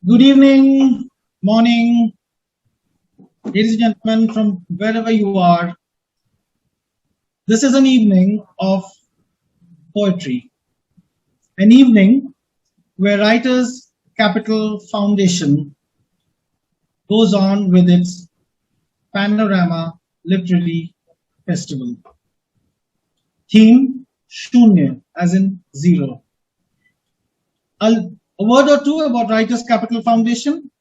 Good evening, morning, ladies and gentlemen, from wherever you are. This is an evening of poetry, an evening where Writers Capital Foundation goes on with its Panorama Literary Festival. Theme Shunya, as in zero. A word or two about Writers Capital Foundation.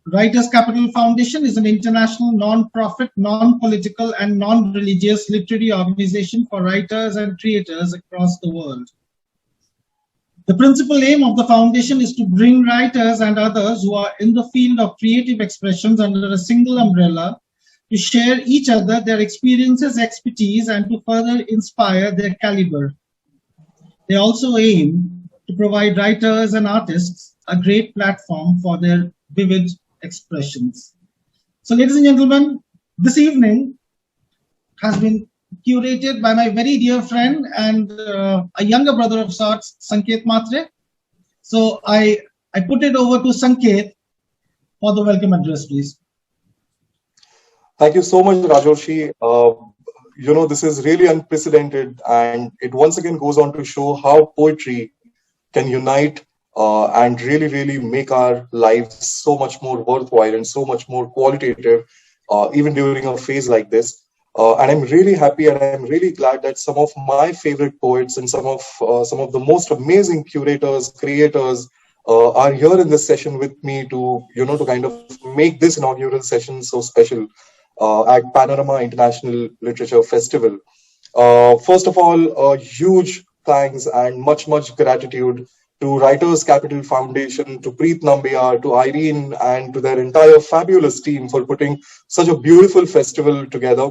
Writers Capital Foundation is an international non-profit, non-political and non-religious literary organization for writers and creators across the world. The principal aim of the foundation is to bring writers and others who are in the field of creative expressions under a single umbrella to share each other their experiences, expertise, and to further inspire their caliber. They also aim to provide writers and artists a great platform for their vivid expressions. So, ladies and gentlemen, this evening has been curated by my very dear friend and a younger brother of sorts, Sanket Matre. So, I put it over to Sanket for the welcome address, please. Thank you so much, Rajorshi. This is really unprecedented, and it once again goes on to show how poetry can unite and really, really make our lives so much more worthwhile and so much more qualitative, even during a phase like this. And I'm really happy and I'm really glad that some of my favorite poets and some of the most amazing curators, creators are here in this session with me to kind of make this inaugural session so special at Panorama International Literature Festival. First of all, a huge thanks and much, much gratitude to Writers Capital Foundation, to Preet Nambiar, to Irene, and to their entire fabulous team for putting such a beautiful festival together.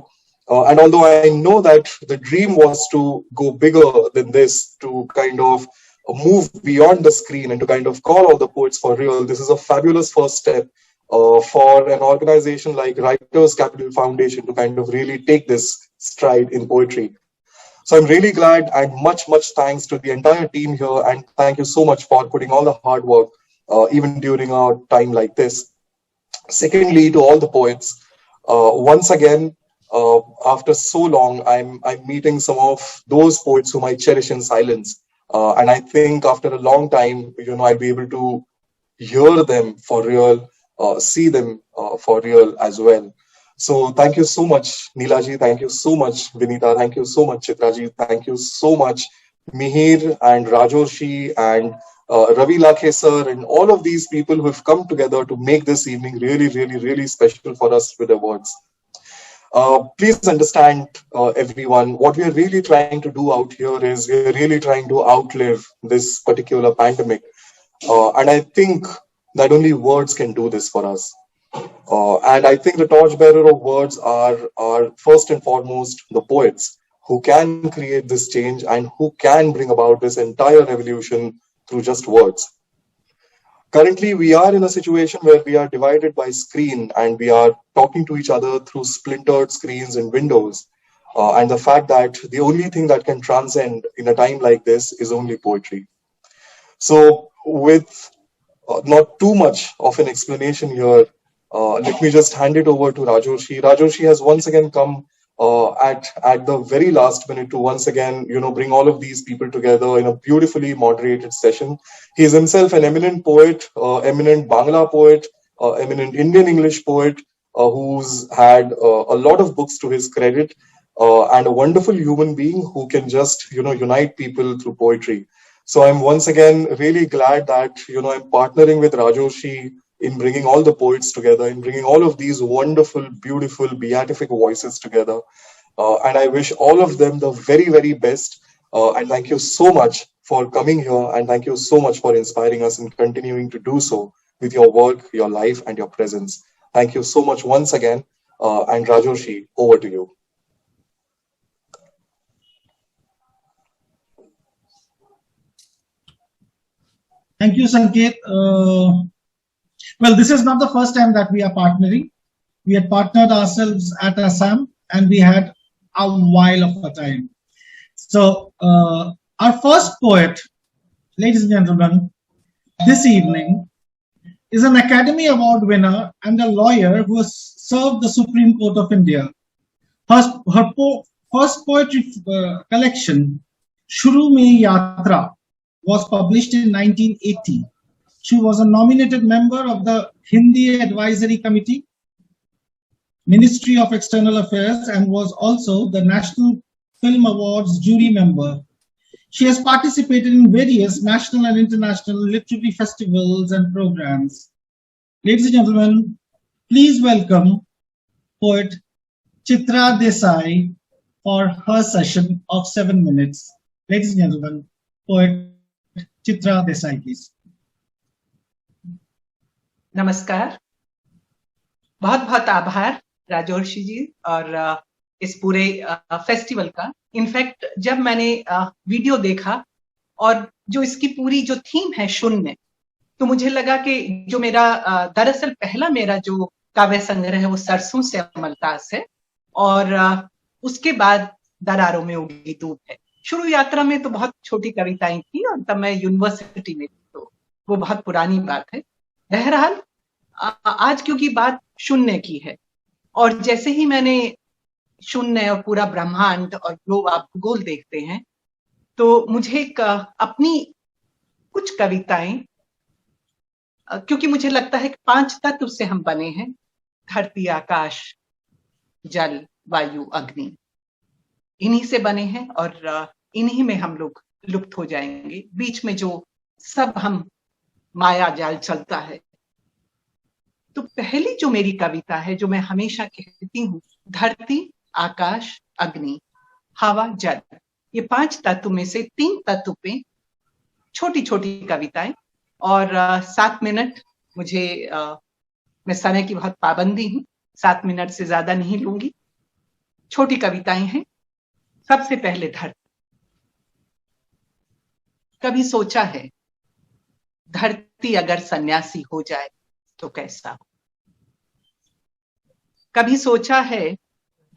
And although I know that the dream was to go bigger than this, to kind of move beyond the screen and to kind of call all the poets for real, this is a fabulous first step for an organization like Writers Capital Foundation to kind of really take this stride in poetry. So I'm really glad and much, much thanks to the entire team here. And thank you so much for putting all the hard work, even during a time like this. Secondly, to all the poets, once again, after so long, I'm meeting some of those poets whom I cherish in silence. And I think after a long time, I'll be able to hear them for real, see them for real as well. So thank you so much, Neelaji. Thank you so much, Vinita. Thank you so much, Chitraji. Thank you so much, Mihir and Rajorshi and Ravi Lakhe sir and all of these people who have come together to make this evening really, really, really special for us with awards. Please understand, everyone, what we are really trying to do out here is we are really trying to outlive this particular pandemic. And I think that only words can do this for us. And I think the torchbearer of words are first and foremost the poets who can create this change and who can bring about this entire revolution through just words. Currently, we are in a situation where we are divided by screen and we are talking to each other through splintered screens and windows. And the fact that the only thing that can transcend in a time like this is only poetry. So with not too much of an explanation here, let me just hand it over to Rajorshi. Rajorshi has once again come at the very last minute to once again, bring all of these people together in a beautifully moderated session. He is himself an eminent poet, eminent Bangla poet, eminent Indian English poet, who's had a lot of books to his credit, and a wonderful human being who can just, unite people through poetry. So I'm once again really glad that, I'm partnering with Rajorshi in bringing all the poets together, in bringing all of these wonderful, beautiful, beatific voices together. And I wish all of them the very, very best. And thank you so much for coming here. And thank you so much for inspiring us and continuing to do so with your work, your life, and your presence. Thank you so much once again. And Rajorshi, over to you. Thank you, Sanket. Well, this is not the first time that we are partnering. We had partnered ourselves at Assam and we had a while of a time. So, our first poet, ladies and gentlemen, this evening is an Academy Award winner and a lawyer who has served the Supreme Court of India. Her first poetry collection, Shuru Mein Yatra, was published in 1980. She was a nominated member of the Hindi Advisory Committee, Ministry of External Affairs, and was also the National Film Awards jury member. She has participated in various national and international literary festivals and programs. Ladies and gentlemen, please welcome poet Chitra Desai for her session of 7 minutes. Ladies and gentlemen, poet Chitra Desai, please. नमस्कार, बहुत बहुत आभार राजोर्षि जी और इस पूरे festival का। In fact जब मैंने वीडियो देखा और जो इसकी पूरी जो थीम है शून्य, तो मुझे लगा कि जो मेरा दरअसल पहला मेरा जो काव्य संग्रह है वो सरसों से अमलतास है और उसके बाद दरारों में उगी धूप है। शुरू यात्रा में तो बहुत छोटी कविताएं थी और तब मैं यूनिवर्सिटी में थी, तो वो बहुत पुरानी बात है। बहरहाल आज क्योंकि बात शून्य की है और जैसे ही मैंने शून्य और पूरा ब्रह्मांड और ग्लोब आप भूगोल देखते हैं, तो मुझे अपनी कुछ कविताएं, क्योंकि मुझे लगता है कि 5 तत्व से हम बने हैं, धरती, आकाश, जल, वायु, अग्नि, इन्हीं से बने हैं और इन्हीं में हम लोग लुप्त हो जाएंगे। बीच में जो सब हम माया जाल चलता है। तो पहली जो मेरी कविता है, जो मैं हमेशा कहती हूँ, धरती, आकाश, अग्नि, हवा, जल, ये 5 तत्व में से 3 तत्व पे छोटी छोटी कविताएं और 7 मिनट मुझे मैं समय की बहुत पाबंदी हूँ, 7 मिनट से ज्यादा नहीं लूंगी। छोटी कविताएं हैं। सबसे पहले धरती। कभी सोचा है धरती अगर सन्यासी हो जाए तो कैसा हो? कभी सोचा है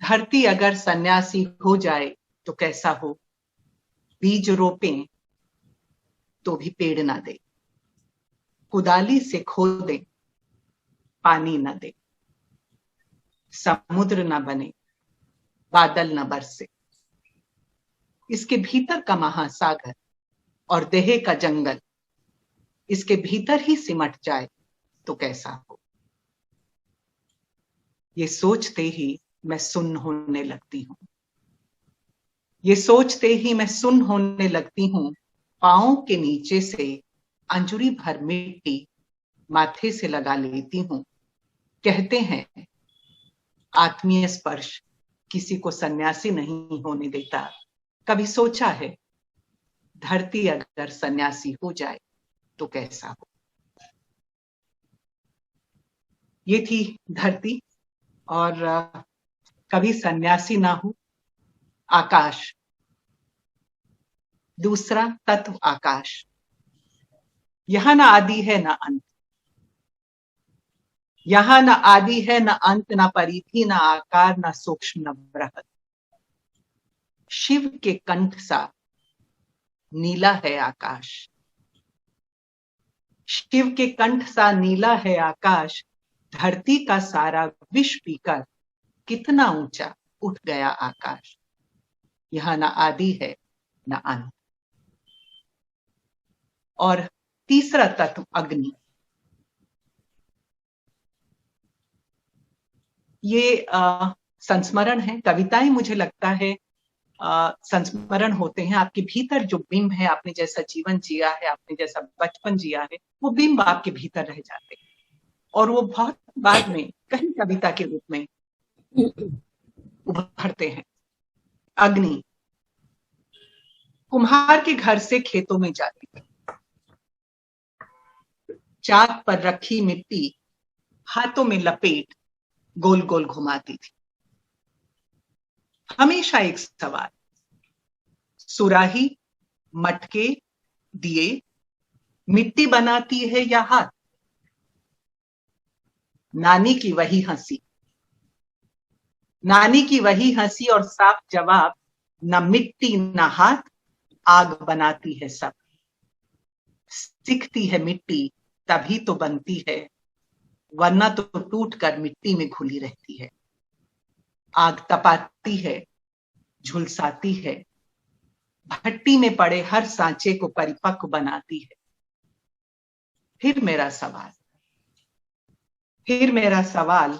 धरती अगर सन्यासी हो जाए तो कैसा हो? बीज रोपें तो भी पेड़ ना दे, कुदाली से खोदें पानी न दे, समुद्र न बने, बादल न बरसे, इसके भीतर का महासागर और देह का जंगल इसके भीतर ही सिमट जाए तो कैसा हो? ये सोचते ही मैं सुन्न होने लगती हूँ। ये सोचते ही मैं सुन्न होने लगती हूँ। पांवों के नीचे से अंजुरी भर मिट्टी माथे से लगा लेती हूँ। कहते हैं आत्मीय स्पर्श किसी को सन्यासी नहीं होने देता। कभी सोचा है धरती अगर सन्यासी हो जाए तो कैसा हो? ये थी धरती। और कभी सन्यासी ना हो, आकाश। दूसरा तत्व आकाश। यहां ना आदि है ना अंत, यहां ना आदि है ना अंत, ना परिधि ना आकार, ना सूक्ष्म न बृहद। शिव के कंठ सा नीला है आकाश। शिव के कंठ सा नीला है आकाश। धरती का सारा विष पीकर कितना ऊंचा उठ गया आकाश। यहां ना आदि है ना अंत। और तीसरा तत्व अग्नि। ये संस्मरण है। कविताएं मुझे लगता है संस्मरण होते हैं। आपके भीतर जो बिंब है, आपने जैसा जीवन जिया है, आपने जैसा बचपन जिया है, वो बिंब आपके भीतर रह जाते हैं और वो बहुत बाद में कहीं कविता के रूप में उभरते हैं। अग्नि। कुम्हार के घर से खेतों में जाती थी, चाक पर रखी मिट्टी हाथों में लपेट गोल गोल घुमाती थी। हमेशा एक सवाल, सुराही, मटके, दिए मिट्टी बनाती है या हाथ? नानी की वही हंसी, नानी की वही हंसी और साफ जवाब, न मिट्टी न हाथ, आग बनाती है सब। सीखती है मिट्टी तभी तो बनती है, वरना तो टूट कर मिट्टी में घुली रहती है। आग तपाती है, झुलसाती है, भट्टी में पड़े हर सांचे को परिपक्व बनाती है। फिर मेरा सवाल,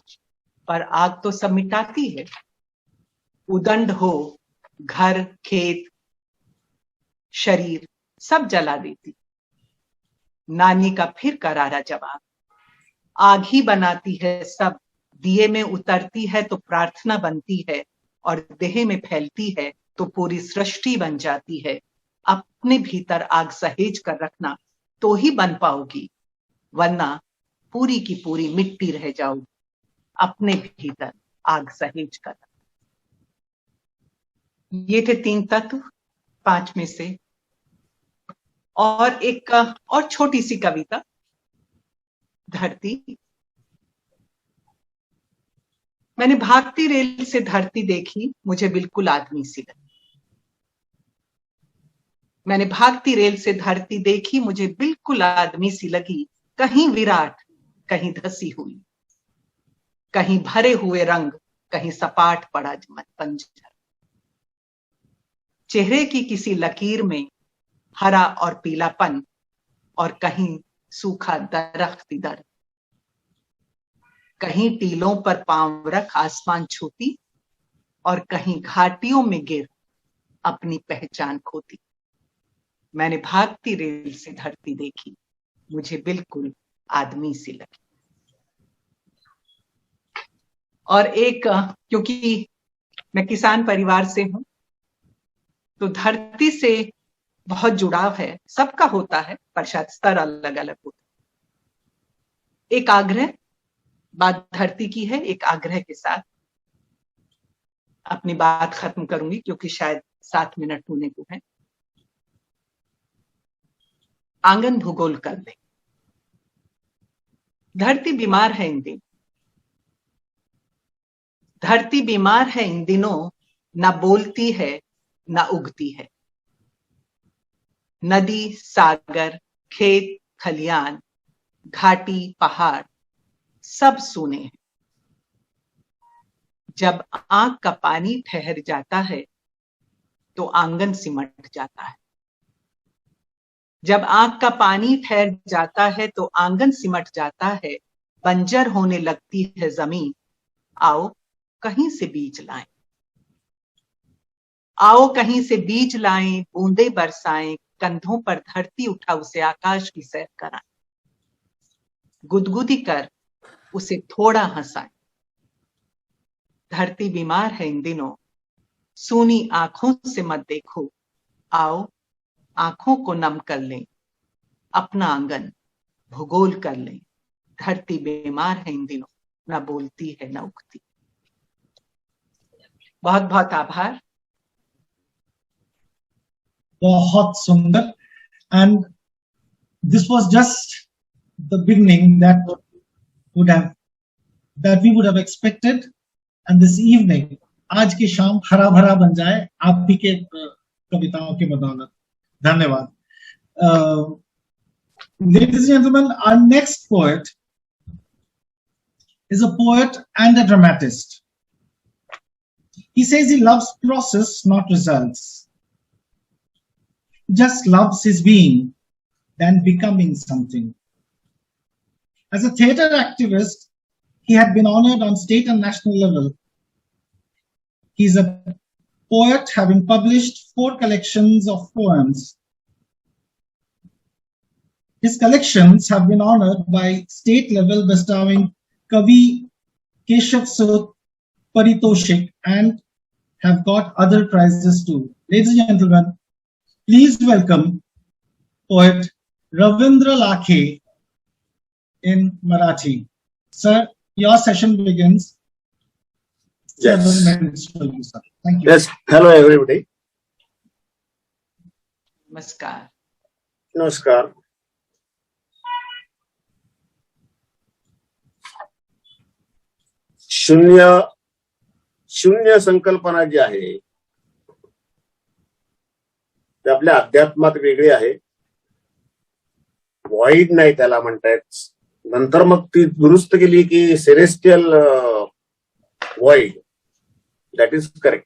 पर आग तो सब मिटाती है। उदंड हो, घर, खेत, शरीर सब जला देती। नानी का फिर करारा जवाब, आग ही बनाती है सब, दिए में उतरती है तो प्रार्थना बनती है, और देह में फैलती है तो पूरी सृष्टि बन जाती है। अपने भीतर आग सहेज कर रखना तो ही बन पाओगी, वरना पूरी की पूरी मिट्टी रह जाओगी। अपने भीतर आग सहेज कर। ये थे 3 तत्व 5 में से। और एक और छोटी सी कविता, धरती। मैंने भागती रेल से धरती देखी, मुझे बिल्कुल आदमी सी लगी। मैंने भागती रेल से धरती देखी, मुझे बिल्कुल आदमी सी लगी। कहीं विराट, कहीं धसी हुई, कहीं भरे हुए रंग, कहीं सपाट पड़ा पंजर। चेहरे की किसी लकीर में हरा और पीलापन, और कहीं सूखा दरख्ती दर। कहीं टीलों पर पांव रख आसमान छूती, और कहीं घाटियों में गिर अपनी पहचान खोती। मैंने भागती रेल से धरती देखी, मुझे बिल्कुल आदमी सी लगी। और एक, क्योंकि मैं किसान परिवार से हूं, तो धरती से बहुत जुड़ाव है, सबका होता है, पर शायद स्तर अलग अलग होता है। एक आग्रह, बात धरती की है, एक आग्रह के साथ अपनी बात खत्म करूंगी, क्योंकि शायद 7 मिनट होने को है। आंगन भूगोल कर दे। धरती बीमार है इन दिनों, धरती बीमार है इन दिनों, ना बोलती है ना उगती है। नदी, सागर, खेत, खलियान, घाटी, पहाड़ सब सूने हैं। जब आंख का पानी ठहर जाता है तो आंगन सिमट जाता है। जब आंख का पानी ठहर जाता है तो आंगन सिमट जाता है। बंजर होने लगती है जमीन, आओ कहीं से बीज लाएं। आओ कहीं से बीज लाएं, बूंदे बरसाएं, कंधों पर धरती उठा उसे आकाश की सैर कराएं। गुदगुदी कर उसे थोड़ा हंसाएं। धरती बीमार है इन दिनों, सूनी आंखों से मत देखो। आओ आंखों को नम कर लें, अपना आंगन भूगोल कर लें। धरती बीमार है इन दिनों, ना बोलती है ना उगती। बहुत बहुत आभार। बहुत सुंदर. And this was just the beginning that we would have expected. And this evening, आज की शाम हरा भरा बन जाए आप भी के कविताओं के बदौलत. धन्यवाद. Ladies and gentlemen, our next poet is a poet and a dramatist. He says he loves process, not results. Just loves his being, than becoming something. As a theatre activist, he had been honored on state and national level. He's a poet having published 4 collections of poems. His collections have been honored by state level, bestowing Kavi Keshav Sot Paritoshik, and have got other prizes too. Ladies and gentlemen, please welcome poet Ravindra Lakhe in Marathi. Sir, your session begins. Yes. 7 minutes for you, sir. Thank you. Yes. Hello, everybody. नमस्कार. नमस्कार. शून्य संकल्पना जी आहे ते आपल्या अध्यात्मात वेगळी आहे, void नाही त्याला म्हणतायत. नंतर मग ती दुरुस्त केली की celestial void. That is correct.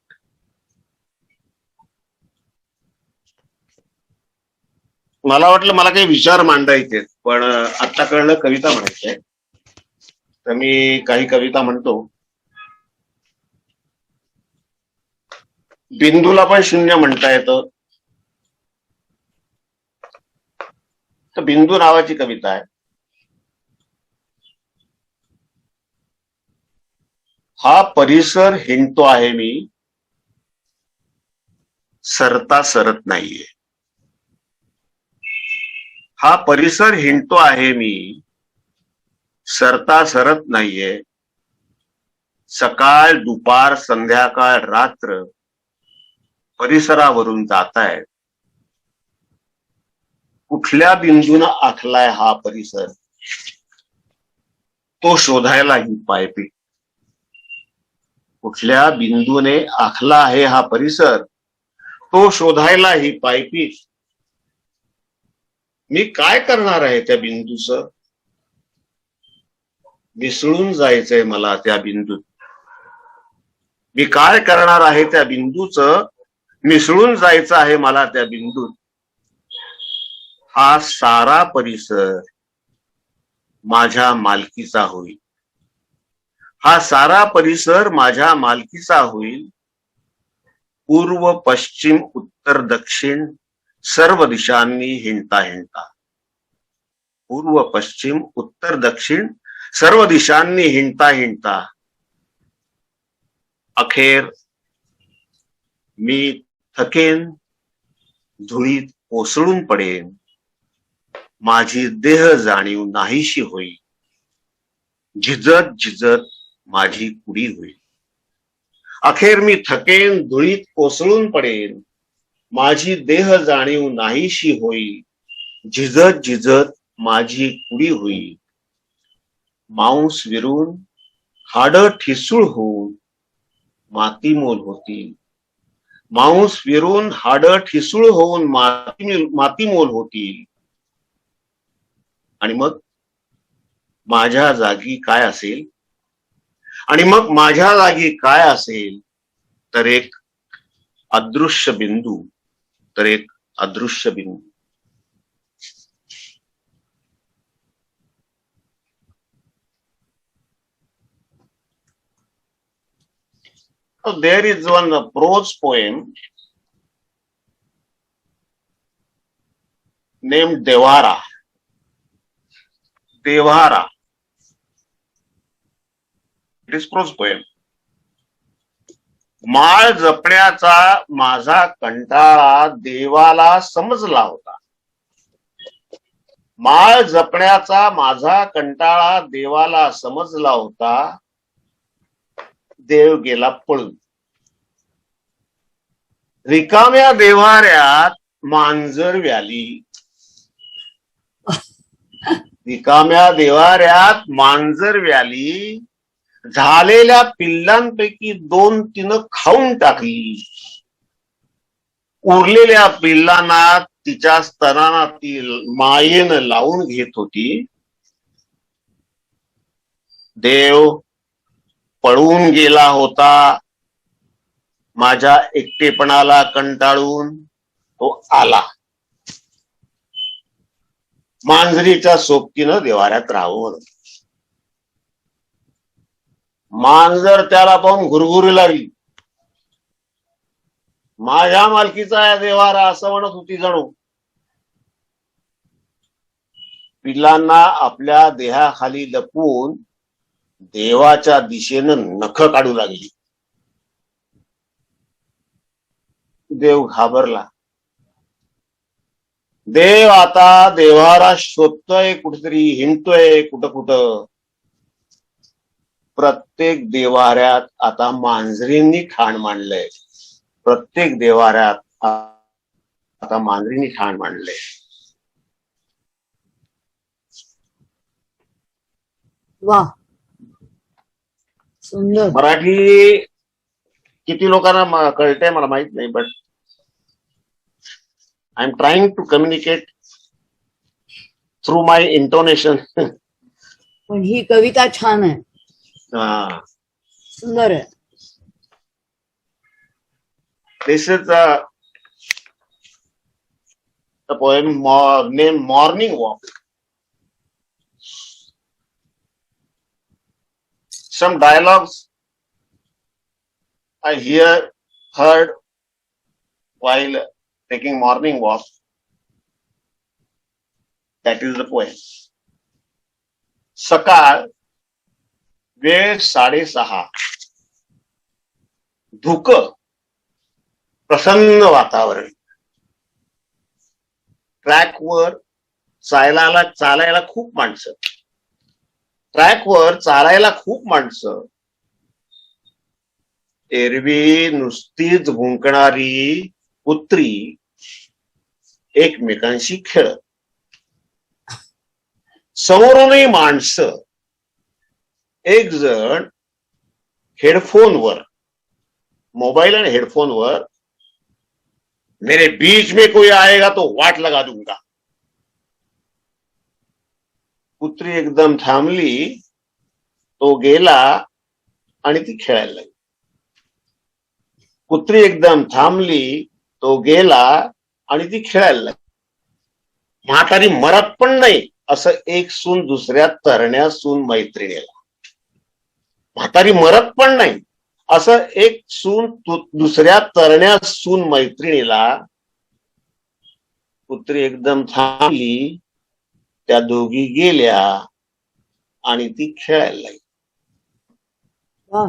मला वाटलं मला काही विचार मांडायचे, पण आता कळलं कविता म्हणायचंय, तर मी काही कविता म्हणतो. बिंदूला पण शून्य म्हणता येतं, तर बिंदू नावाची कविता आहे. हा परिसर हिंडतो आहे मी, सरता सरत नाहीये. हा परिसर हिंडतो आहे मी, सरता सरत नाहीये. सकाळ दुपार संध्याकाळ रात्र परिसरावरून जातायत. कुठल्या बिंदून आखलाय हा परिसर, तो शोधायला ही पायपीट. कुठल्या बिंदूने आखला आहे हा परिसर, तो शोधायला ही पायपीट. मी काय करणार आहे त्या बिंदूचं, मिसळून जायचंय मला त्या बिंदूत. मी काय करणार आहे त्या बिंदूचं, मिसळून जायचं आहे मला त्या बिंदूत. हा सारा परिसर माझ्या मालकीचा होईल. हा सारा परिसर माझ्या मालकीचा होईल. पूर्व पश्चिम उत्तर दक्षिण सर्व दिशांनी हिंडता हिंडता. पूर्व पश्चिम उत्तर दक्षिण सर्व दिशांनी हिंडता हिंडता. अखेर मी थकेन, धुळीत कोसळून पडेन. माझी देह जाणीव नाहीशी होईल. झिजत झिजत माझी कुडी होईल. अखेर मी थकेन, धुळीत कोसळून पडेन. माझी देह जाणीव नाहीशी होईल. झिजत झिजत माझी कुडी होईल. मांस विरून हाडं ठिसूळ होऊन मातीमोल होतील. मांस विरून हाडं ठिसूळ होऊन मातीमोल होतील. आणि मग माझ्या जागी काय असेल, आणि मग माझ्या जागी काय असेल, तर एक अदृश्य बिंदू, तर एक अदृश्य बिंदू. So there is one prose poem named Devara. Devara. It is prose poem. माळ जपण्याचा माझा कंटाळा देवाला समजला होता. माळ जपण्याचा माझा कंटाळा देवाला समजला होता. देव गेला पळून. रिकाम्या देव्हाऱ्यात मांजर व्याली. रिकाम्या देव्हाऱ्यात मांजर व्याली. झालेल्या पिल्लांपैकी 2 तिनं खाऊन टाकली. उरलेल्या पिल्लांना तिच्या स्तनांना ती मायेनं लावून घेत होती. देव पळून गेला होता. माझ्या एकटेपणाला कंटाळून तो आला. मांजरीच्या सोबतीनं देवाऱ्यात राहावं. मांजर त्याला पाहून घुरघुरी लागली. माझ्या मालकीचा आहे देवारा असं म्हणत होती जणू. पिल्लांना आपल्या देहाखाली लपवून देवाच्या दिशेनं नख काढू लागली. देव घाबरला. देव आता देवारा शोधतोय, कुठेतरी हिंडतोय कुठं कुठं. प्रत्येक देवाऱ्यात आता मांजरींनी ठाण मांडलंय. प्रत्येक देवाऱ्यात आता मांजरींनी ठाण मांडलंय. वा, सुंदर. मराठी किती लोकांना कळतंय मला माहित नाही, but I am trying to communicate through my intonation. पण ही कविता छान आहे, सुंदर आहे. This is the poem named Morning Walk. Some dialogues I heard while taking morning walk. That is the poem. सकाळ, वेळ 6:30. धुकं, प्रसन्न वातावरण. ट्रॅकवर चालायला खूप माणसं. ट्रॅकवर चालायला खूप माणसं. एरवी नुसतीच भुंकणारी कुत्री एकमेकांशी खेळत. समोरूनही माणसं. एक जण हेडफोनवर, मोबाईल आणि हेडफोनवर, मेरे बीच में कोई आएगा तो वाट लगा दूंगा. कुत्री एकदम थांबली, तो गेला आणि ती खेळायला लागली. कुत्री एकदम थांबली, तो गेला आणि ती खेळायला लागली. म्हातारी मरत पण नाही असं एक सून दुसऱ्या तरण्या सून मैत्रिणीला. म्हातारी मरत पण नाही असं एक सून दुसऱ्या तरण्या सून मैत्रिणीला. कुत्री एकदम थांबली, त्या दोघी गेल्या आणि ती खेळायला लागली. वा,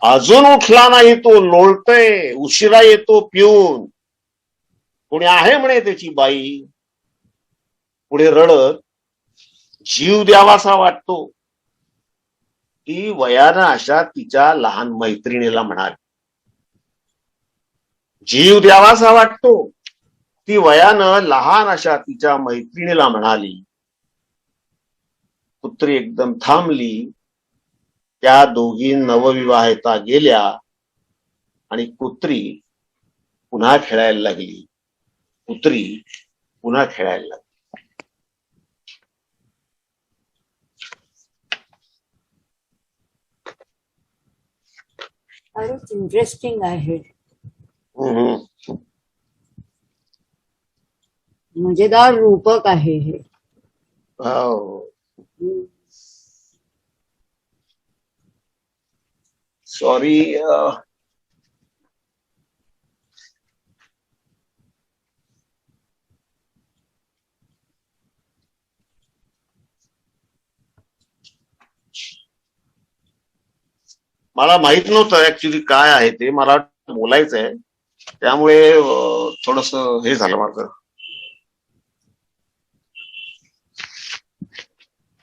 अजून उठला नाही तो, लोळतोय. उशिरा येतो पिऊन. कोणी आहे म्हणे त्याची बाई. पुढे रडत जीव द्यावासा वाटतो. ती वयानं अशा तिच्या लहान मैत्रिणीला म्हणाली. जीव द्यावासा वाटतो. ती वयानं लहान अशा तिच्या मैत्रिणीला म्हणाली. कुत्री एकदम थांबली, त्या दोघी नवविवाहिता गेल्या आणि कुत्री पुन्हा खेळायला लागली. कुत्री पुन्हा खेळायला लागली. फारच इंटरेस्टिंग आहे, मजेदार रूपक आहे हे. सॉरी, मला माहित नव्हतं ऍक्च्युली काय आहे ते. मला बोलायचंय, त्यामुळे थोडस हे झालं माझं.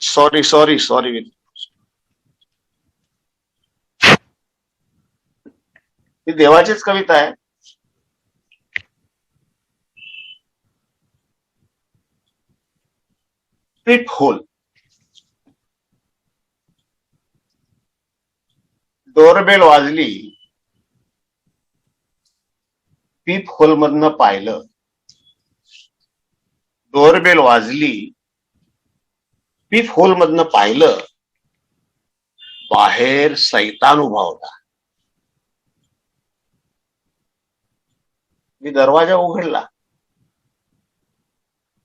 Sorry sorry sorry. ही देवाचीच कविता आहे. Peep whole. डोरबेल वाजली, पीप होल मधनं पाहिलं. डोरबेल वाजली, पीप होल मधनं पाहिलं. बाहेर सैतान उभा होता. मी दरवाजा उघडला.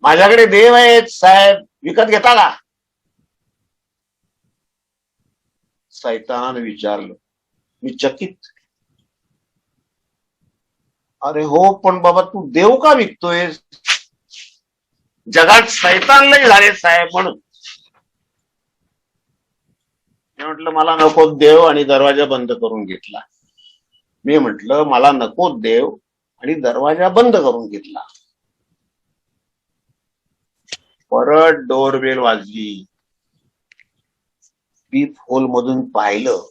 माझ्याकडे देव आहेत साहेब, विकत घेता का? सैतानाने विचारलं. मी चकित. अरे हो, पण बाबा तू देव का विकतोय? जगात सैतान लय झाले साहेब म्हणून. मी म्हटलं मला नको देव, आणि दरवाजा बंद करून घेतला. मी म्हटलं मला नको देव, आणि दरवाजा बंद करून घेतला. परत डोरबेल वाजली. पीप होल मधून पाहिलं.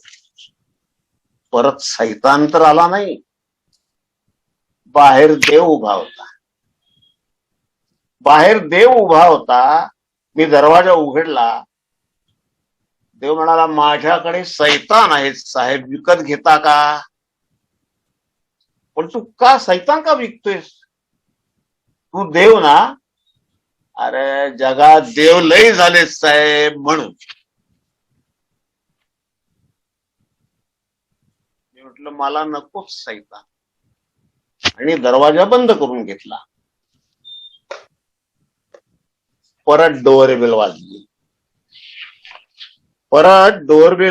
परत सैतान तर आला नाही, बाहेर देव उभा होता. बाहेर देव उभा होता. मी दरवाजा उघडला. देव म्हणाला माझ्याकडे सैतान आहेत साहेब, विकत घेता का? पण तू का सैतान का विकतोयस? तू देव ना, अरे जगात देव लय झाले साहेब म्हणून मी म्हटलं मला नकोच साईता आणि दरवाजा बंद करून घेतला. परत डोअरबेल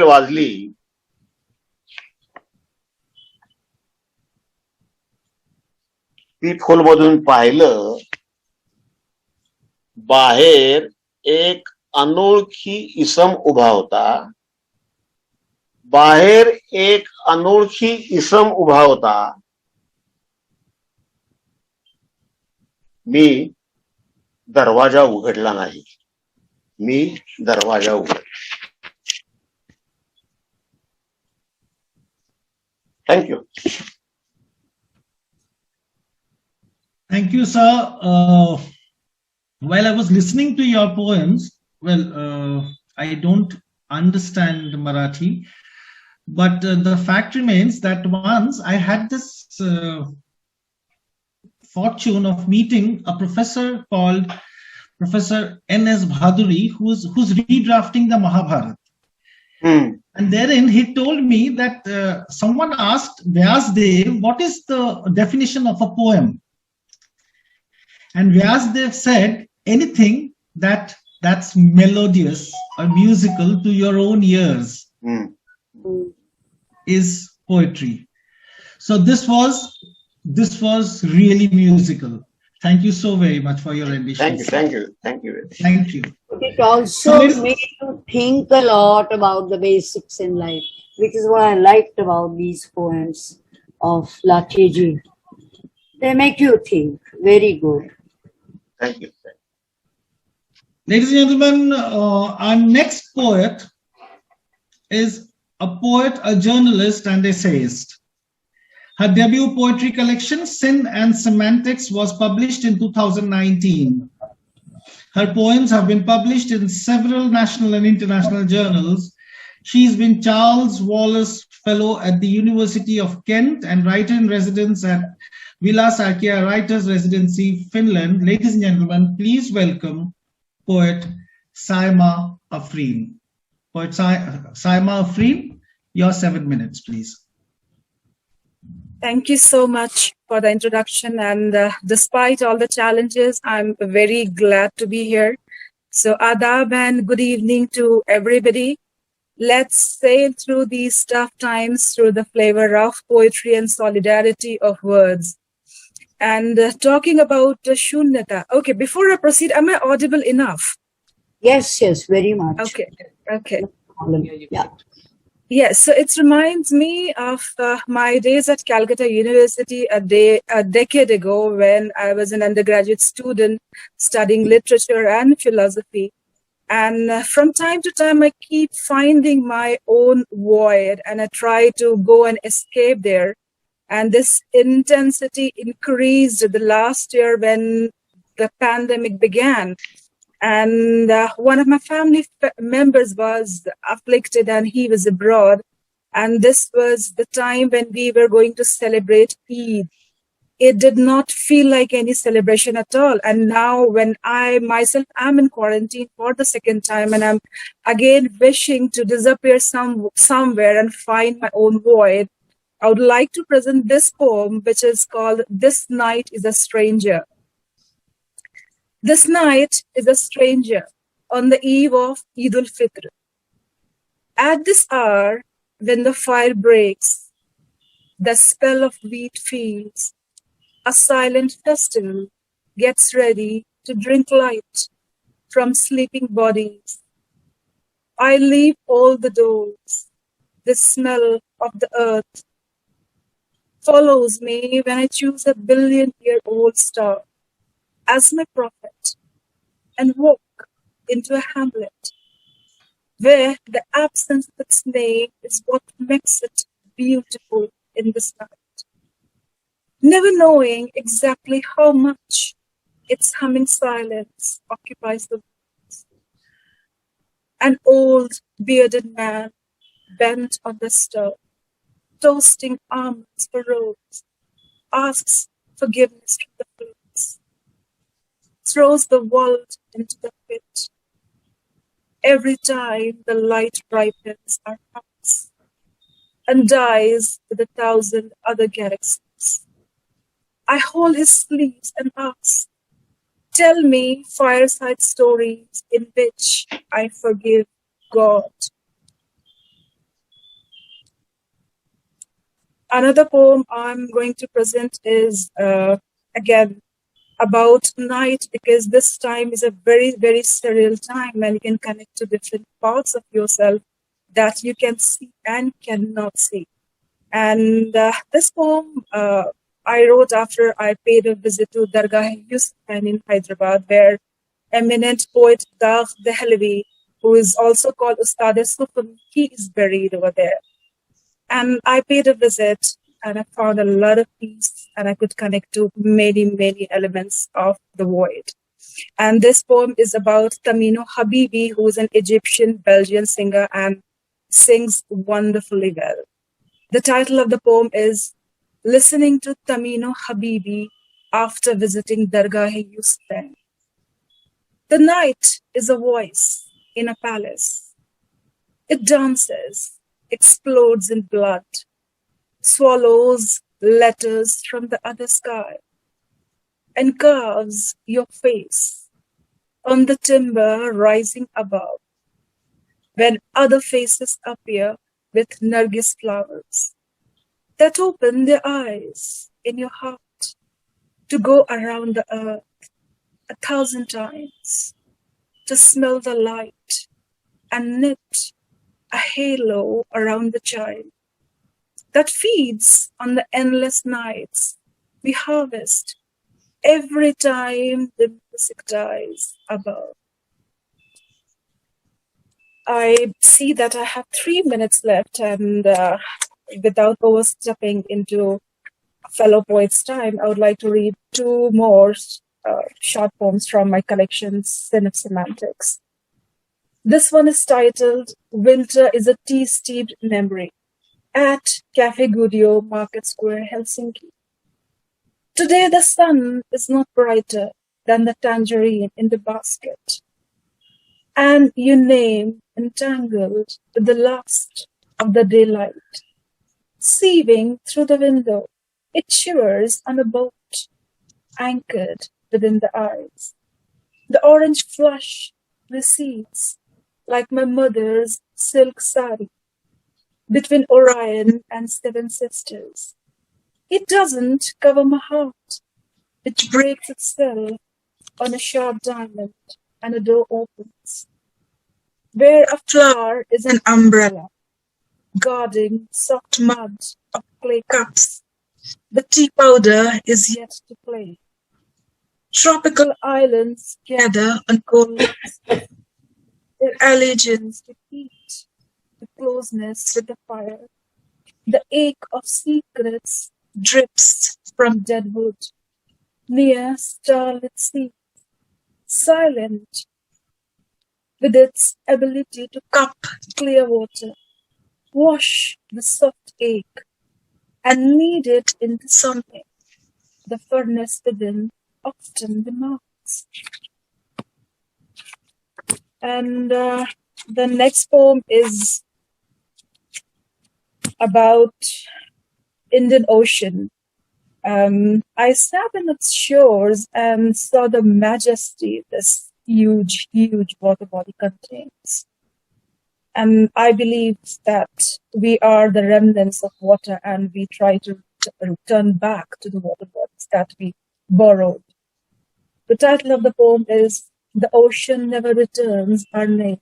वाजली. ती खोलमधून पाहिलं, बाहेर एक अनोळखी इसम उभा होता. मी दरवाजा उघडला नाही. Thank you. Thank you, sir. While I was listening to your poems, I don't understand Marathi, but the fact remains that once I had this fortune of meeting a professor called Professor N.S. Bhaduri, who's redrafting the Mahabharata. And therein he told me that someone asked Vyasdev, what is the definition of a poem? And Vyasdev said, anything that's melodious or musical to your own ears is poetry. So this was really musical. Thank you so very much for your rendition. Thank you. Thank you. It also made you think a lot about the basics in life, which is what I liked about these poems of Lakhiji. They make you think. Very good. Thank you. Ladies and gentlemen, our next poet is a poet, a journalist, and essayist. Her debut poetry collection, Sin and Semantics, was published in 2019. Her poems have been published in several national and international journals. She's been Charles Wallace Fellow at the University of Kent and writer-in-residence at Vilasarkia Writers' Residency, Finland. Ladies and gentlemen, please welcome poet Saima Afreen. Poet Saima Afreen, your 7 minutes, please. Thank you so much for the introduction. And despite all the challenges, I'm very glad to be here. So adab and good evening to everybody. Let's sail through these tough times through the flavor of poetry and solidarity of words. And talking about Shunyata. Okay, before I proceed, am I audible enough? Yes, very much. Okay. Yeah. Yes, so it reminds me of my days at Calcutta University a decade ago when I was an undergraduate student studying literature and philosophy. And from time to time, I keep finding my own void and I try to go and escape there. And this intensity increased the last year when the pandemic began. And one of my family members was afflicted and he was abroad. And this was the time when we were going to celebrate Eid. It did not feel like any celebration at all. And now when I myself am in quarantine for the second time and I'm again wishing to disappear somewhere and find my own void, I would like to present this poem, which is called This Night is a Stranger. This night is a stranger on the eve of Eid al-Fitr. At this hour, when the fire breaks, the spell of wheat fields, a silent festival gets ready to drink light from sleeping bodies. I leave all the doors. The smell of the earth follows me when I choose a billion-year-old star as my prophet and walk into a hamlet where the absence of its name is what makes it beautiful in this night. Never knowing exactly how much its humming silence occupies the walls. An old bearded man bent on the stove, toasting almonds for rolls, asks forgiveness from the flakes. throws the world into the pit. Every time the light ripens our hearts and dies with 1,000 other galaxies. I hold his sleeves and ask, tell me fireside stories in which I forgive God. Another poem I'm going to present is, again, about night, because this time is a very, very surreal time and you can connect to different parts of yourself that you can see and cannot see. And this poem I wrote after I paid a visit to Dargah-e-Yusuf in Hyderabad, where eminent poet Dagh Dehlavi, who is also called Ustad-e-Sufan, he is buried over there. And I paid a visit and I found a lot of peace and I could connect to many, many elements of the void. And this poem is about Tamino Habibi, who is an Egyptian Belgian singer and sings wonderfully well. The title of the poem is Listening to Tamino Habibi After Visiting Dargah-e-Yusuf. The night is a voice in a palace. It dances, explodes in blood, swallows letters from the other sky, and carves your face on the timber rising above, when other faces appear with Nargis flowers that open their eyes in your heart to go around the earth 1,000 times, to smell the light and knit a halo around the child that feeds on the endless nights we harvest every time the music dies above. I see that I have 3 minutes left, and without overstepping into a fellow poet's time, I would like to read 2 more short poems from my collection, Sin of Semantics. This one is titled Winter is a Tea-Steeped Memory at Cafe Gudio, Market Square, Helsinki. Today the sun is not brighter than the tangerine in the basket, and your name entangled with the lust of the daylight. Sieving through the window, it shivers on a boat, anchored within the eyes. The orange flush recedes like my mother's silk sari between Orion and 7 sisters. It doesn't cover my heart, which breaks itself on a sharp diamond and a door opens, where a flower is an umbrella, guarding soft mud of clay cups. The tea powder is yet to play. Tropical islands gather on cold lakes, their allegiance to heat, the closeness with the fire. The ache of secrets drips from dead wood, near starlit sea, silent with its ability to cup clear water, wash the soft ache, and knead it into something the furnace within often demands. And the next poem is about Indian Ocean. I sat on its shores and saw the majesty this huge, huge water body contains. And I believe that we are the remnants of water and we try to return back to the water bodies that we borrowed. The title of the poem is The Ocean Never Returns Our Names.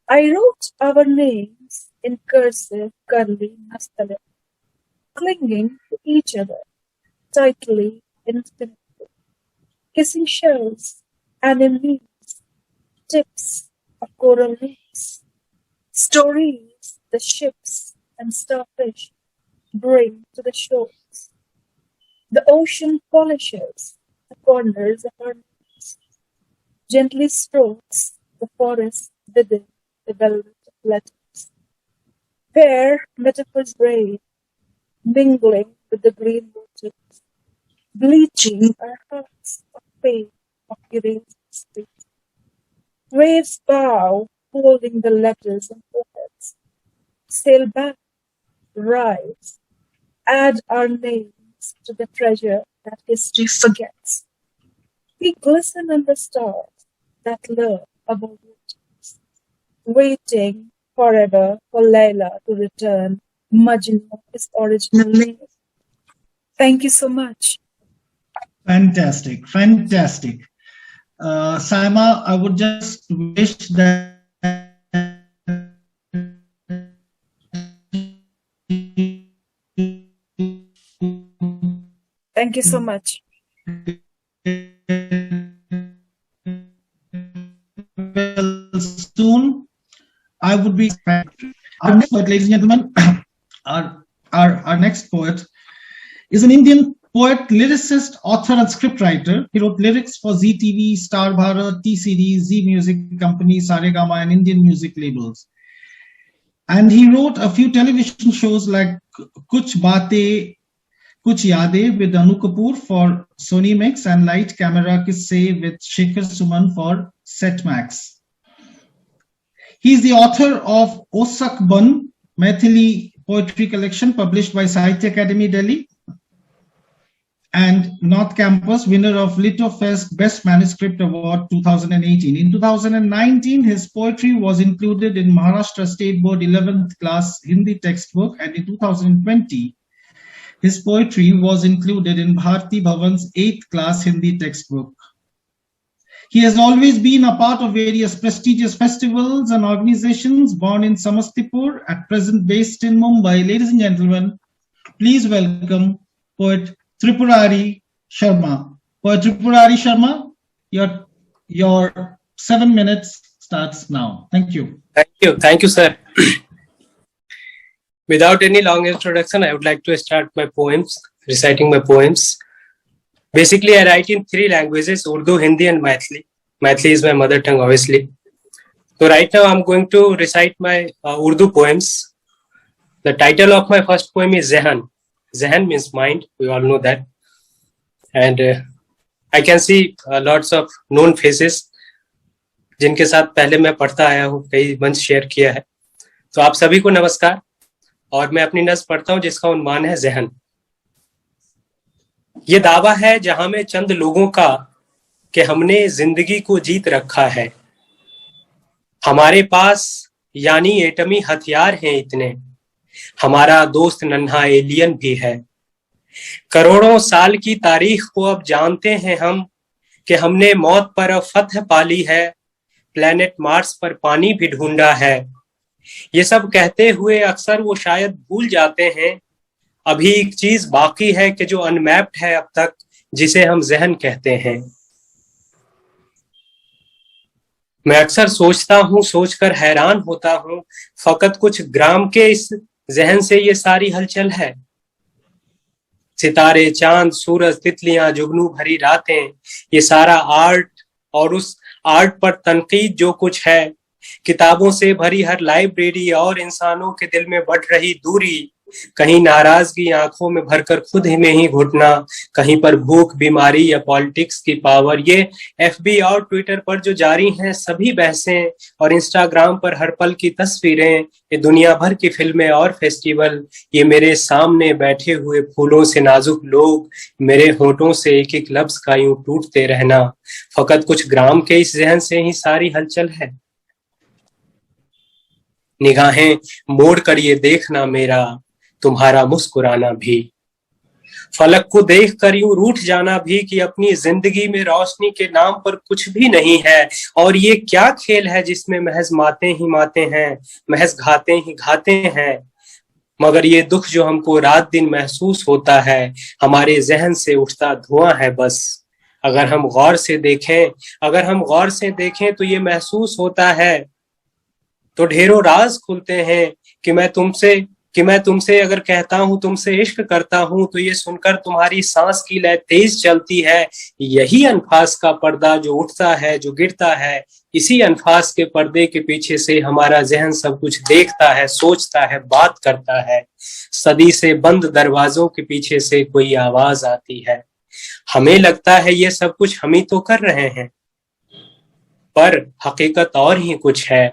I wrote our names in cursive, curly nastale, clinging to each other, tightly, infinitely, kissing shells and in leaves, tips of coral reefs, stories the ships and starfish bring to the shores. The ocean polishes the corners of our names, gently strokes the forest within the velvet of letters, where metaphors braid, mingling with the green waters, bleaching our hearts of pain of erased space. Waves bow, holding the letters and foreheads. Sail back, rise, add our names to the treasure that history forgets. We glisten in the stars that lurk above waters, waiting forever for Layla to return, Majnun his original name. Thank you so much. Fantastic, fantastic. Saima, I would just wish that Thank you so much. Soon I would be our next poet, ladies and gentlemen. Our next poet is an Indian poet, lyricist, author, and scriptwriter. He wrote lyrics for Zee TV, Star Bharat, T Series, Zee Music Company, Saregama, and Indian music labels. And he wrote a few television shows like Kuch Baatein, Kuch Yaadein with Anu Kapoor for Sony Mix and Light Camera Kisse with Shekhar Suman for Set Max. He is the author of Osak Ban, Maithili poetry collection published by Sahitya Academy, Delhi, and North Campus, winner of Litofest Best Manuscript Award 2018. In 2019, his poetry was included in Maharashtra State Board 11th class Hindi textbook, and in 2020, his poetry was included in Bharti Bhavan's 8th class Hindi textbook. He has always been a part of various prestigious festivals and organizations. Born in Samastipur, at present based in Mumbai. Ladies and gentlemen, please welcome poet Tripurari Sharma. Poet Tripurari Sharma, your 7 minutes starts now. Thank you. Thank you, sir. Without any long introduction, I would like to start my poems, reciting my poems. Basically, I write in 3 languages, Urdu, Hindi, and Maithili. Maithili is my mother tongue, obviously. So right now, I'm going to recite my Urdu poems. The title of my first poem is Zehan. Zehan means mind, we all know that. And I can see lots of known faces, जिनके साथ पहले मैं पढ़ता आया हूँ, कई मंच share किया है. तो आप सभी को नमस्कार. और मैं अपनी नज़्म पढ़ता हूँ जिसका उन्वान है ज़हन. ये दावा है जहां में चंद लोगों का कि हमने जिंदगी को जीत रखा है. हमारे पास यानी एटमी हथियार हैं इतने, हमारा दोस्त नन्हा एलियन भी है. करोड़ों साल की तारीख को अब जानते हैं हम कि हमने मौत पर अब फतह पाली है, प्लेनेट मार्स पर पानी भी ढूंढा है. ये सब कहते हुए अक्सर वो शायद भूल जाते हैं, अभी एक चीज बाकी है कि जो अनमैप्ड है अब तक, जिसे हम ज़हन कहते हैं. मैं अक्सर सोचता हूँ, सोचकर हैरान होता हूँ, फकत कुछ ग्राम के इस ज़हन से ये सारी हलचल है. सितारे, चांद, सूरज, तितलियां, जुगनू भरी रातें, ये सारा आर्ट और उस आर्ट पर तनकीद जो कुछ है, किताबों से भरी हर लाइब्रेरी और इंसानों के दिल में बढ़ रही दूरी, कहीं नाराजगी आंखों में भरकर खुद ही में ही घुटना, कहीं पर भूख, बीमारी या पॉलिटिक्स की पावर. ये एफबी और ट्विटर पर जो जारी हैं सभी बहसें और इंस्टाग्राम पर हर पल की तस्वीरें, ये दुनिया भर की फिल्में और फेस्टिवल, ये मेरे सामने बैठे हुए फूलों से नाजुक लोग, मेरे होठों से एक एक लफ्ज का यूं टूटते रहना, फकत कुछ ग्राम के इस ज़हन से ही सारी हलचल है. निगाहें मोड़ कर ये देखना मेरा, तुम्हारा मुस्कुराना भी, फलक को देखकर यूं रूठ जाना भी कि अपनी जिंदगी में रोशनी के नाम पर कुछ भी नहीं है. और ये क्या खेल है जिसमें महज माते ही माते हैं, महज घाते ही घाते हैं. मगर ये दुख जो हमको रात दिन महसूस होता है, हमारे ज़हन से उठता धुआं है बस. अगर हम गौर से देखें तो ये महसूस होता है, तो ढेरों राज खुलते हैं कि मैं तुमसे अगर कहता हूं, तुमसे इश्क करता हूं, तो ये सुनकर तुम्हारी सांस की लय तेज चलती है. यही अनफास का पर्दा जो उठता है, जो गिरता है, इसी अनफास के पर्दे के पीछे से हमारा ज़हन सब कुछ देखता है, सोचता है, बात करता है. सदी से बंद दरवाजों के पीछे से कोई आवाज आती है. हमें लगता है ये सब कुछ हम ही तो कर रहे हैं, पर हकीकत और ही कुछ है।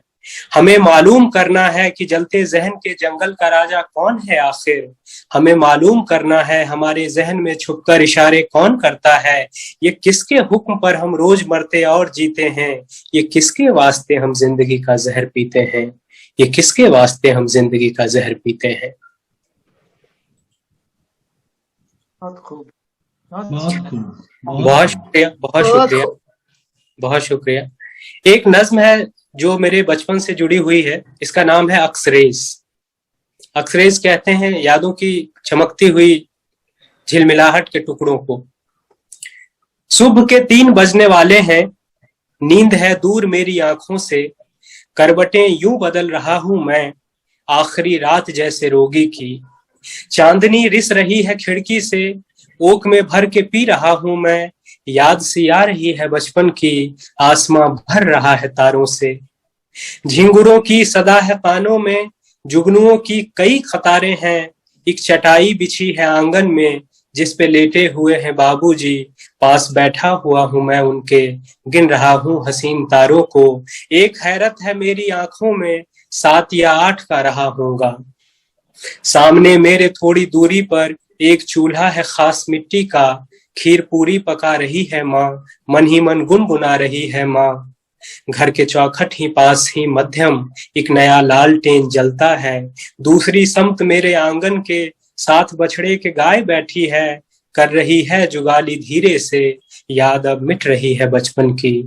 हमें मालूम करना है कि जलते जहन के जंगल का राजा कौन है आखिर। हमें मालूम करना है हमारे जहन में छुपकर इशारे कौन करता है। ये किसके हुक्म पर हम रोज मरते और जीते हैं। ये किसके वास्ते हम जिंदगी का जहर पीते हैं। ये किसके वास्ते हम जिंदगी का जहर पीते हैं। बहुत खूब, बहुत खूब, बहुत शुक्रिया, बहुत शुक्रिया, बहुत शुक्रिया। एक नज्म है जो मेरे बचपन से जुड़ी हुई है, इसका नाम है अक्सरेज। अक्सरेज कहते हैं यादों की चमकती हुई झिलमिलाहट के टुकड़ों को। सुबह के 3 बजने वाले हैं, नींद है दूर मेरी आंखों से, करवटें यूं बदल रहा हूं मैं आखिरी रात जैसे रोगी की। चांदनी रिस रही है खिड़की से, ओक में भर के पी रहा हूं मैं, याद सी आ रही है बचपन की, आसमां भर रहा है तारों से। झिंगुरों की सदा है कानों में, जुगनुओं की कई कतारें हैं, एक चटाई बिछी है आंगन में जिस पे लेटे हुए हैं बाबूजी, पास बैठा हुआ हूं मैं उनके, गिन रहा हूं हसीन तारों को। एक हैरत है मेरी आंखों में, 7 या 8 का रहा होगा। सामने मेरे थोड़ी दूरी पर एक चूल्हा है खास मिट्टी का, खीर पूरी पका रही है माँ, मन ही मन गुनगुना रही है माँ। घर के चौखट ही पास ही मध्यम एक नया लालटेन जलता है। दूसरी समत मेरे आंगन के 7 बछड़े के गाय बैठी है, कर रही है जुगाली धीरे से, याद अब मिट रही है बचपन की।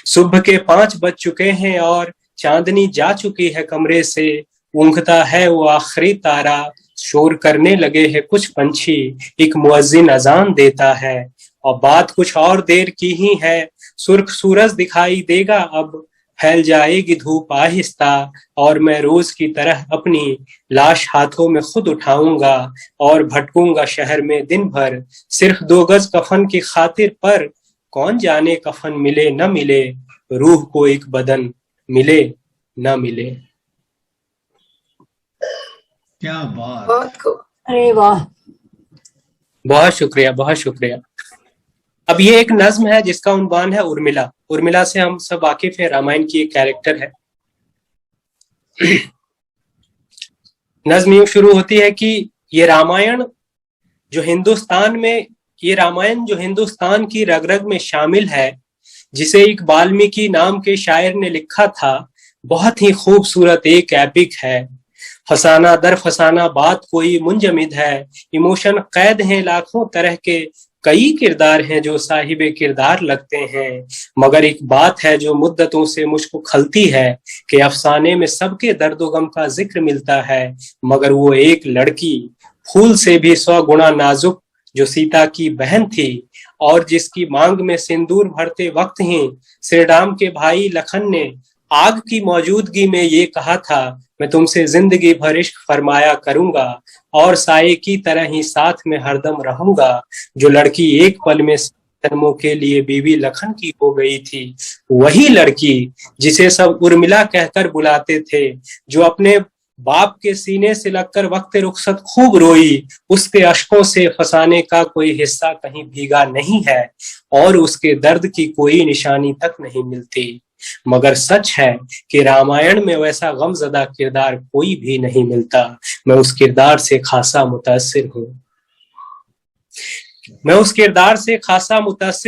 सुबह के 5 बज चुके हैं और चांदनी जा चुकी है कमरे से, ऊँघता है वो आखिरी तारा, शोर करने लगे हैं कुछ पंछी, एक मुअज्जिन अजान देता है। और बात कुछ और देर की ही है, सुर्ख सूरज दिखाई देगा अब, फैल जाएगी धूप आहिस्ता, और मैं रोज की तरह अपनी लाश हाथों में खुद उठाऊंगा और भटकूंगा शहर में दिन भर, सिर्फ 2 गज कफन की खातिर। पर कौन जाने कफन मिले न मिले, रूह को एक बदन मिले न मिले। क्या बात। बहुत खूब। अरे वाह। बहुत शुक्रिया, बहुत शुक्रिया। अब ये एक नज्म है जिसका उन्वान है उर्मिला। उर्मिला से हम सब वाकिफ हैं, रामायण की एक कैरेक्टर है। नज्म यूं शुरू होती है कि ये रामायण जो हिंदुस्तान की रग रग में शामिल है, जिसे एक वाल्मीकि नाम के शायर ने लिखा था, बहुत ही खूबसूरत एक एपिक है। फसाना दर फसाना बात कोई मुंजमिद है, इमोशन कैद हैं लाखों तरह के, कई किरदार हैं जो साहिबे किरदार लगते हैं। मगर एक बात है जो मुद्दतों से मुझको खलती है कि अफसाने में सबके दर्दो गम का जिक्र मिलता है, मगर वो एक लड़की फूल से भी 100 गुना नाजुक जो सीता की बहन थी, और जिसकी मांग में सिंदूर भरते वक्त ही श्री राम के भाई लखन ने आग की मौजूदगी में ये कहा था, मैं तुमसे जिंदगी भर इश्क फरमाया करूंगा और साये की तरह ही साथ में हरदम रहूंगा। जो लड़की एक पल में जन्मों के लिए बीवी लखन की हो गई थी, वही लड़की जिसे सब उर्मिला कहकर बुलाते थे, जो अपने बाप के सीने से लगकर वक्त रुखसत खूब रोई, उसके अश्कों से फसाने का कोई हिस्सा कहीं भीगा नहीं है और उसके दर्द की कोई निशानी तक नहीं मिलती। मगर सच है कि रामायण में वैसा गमज़दा किरदार कोई भी नहीं मिलता। मैं उस किरदार से खासा मुतासिर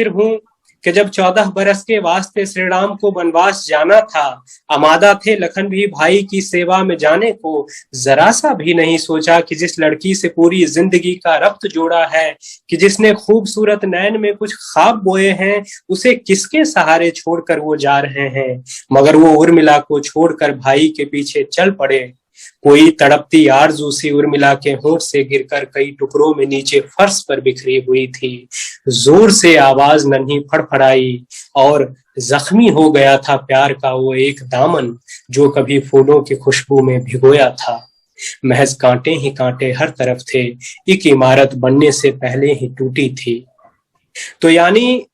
हूँ कि जब 14 बरस के वास्ते श्री राम को वनवास जाना था, आमादा थे लखन भी भाई की सेवा में जाने को। जरा सा भी नहीं सोचा कि जिस लड़की से पूरी जिंदगी का रब्त जोड़ा है, कि जिसने खूबसूरत नैन में कुछ ख्वाब बोए हैं, उसे किसके सहारे छोड़कर वो जा रहे हैं। मगर वो उर्मिला को छोड़कर भाई के पीछे चल पड़े। कोई तड़पती आरज़ू सी उर्मिला के होंठ से गिरकर कई टुकड़ों में नीचे फर्श पर बिखरी हुई थी। जोर से आवाज नन्ही फड़फड़ाई और जख्मी हो गया था प्यार का वो एक दामन, जो कभी फूलों की खुशबू में भिगोया था। महज कांटे ही कांटे हर तरफ थे, एक इमारत बनने से पहले ही टूटी थी। तो यानी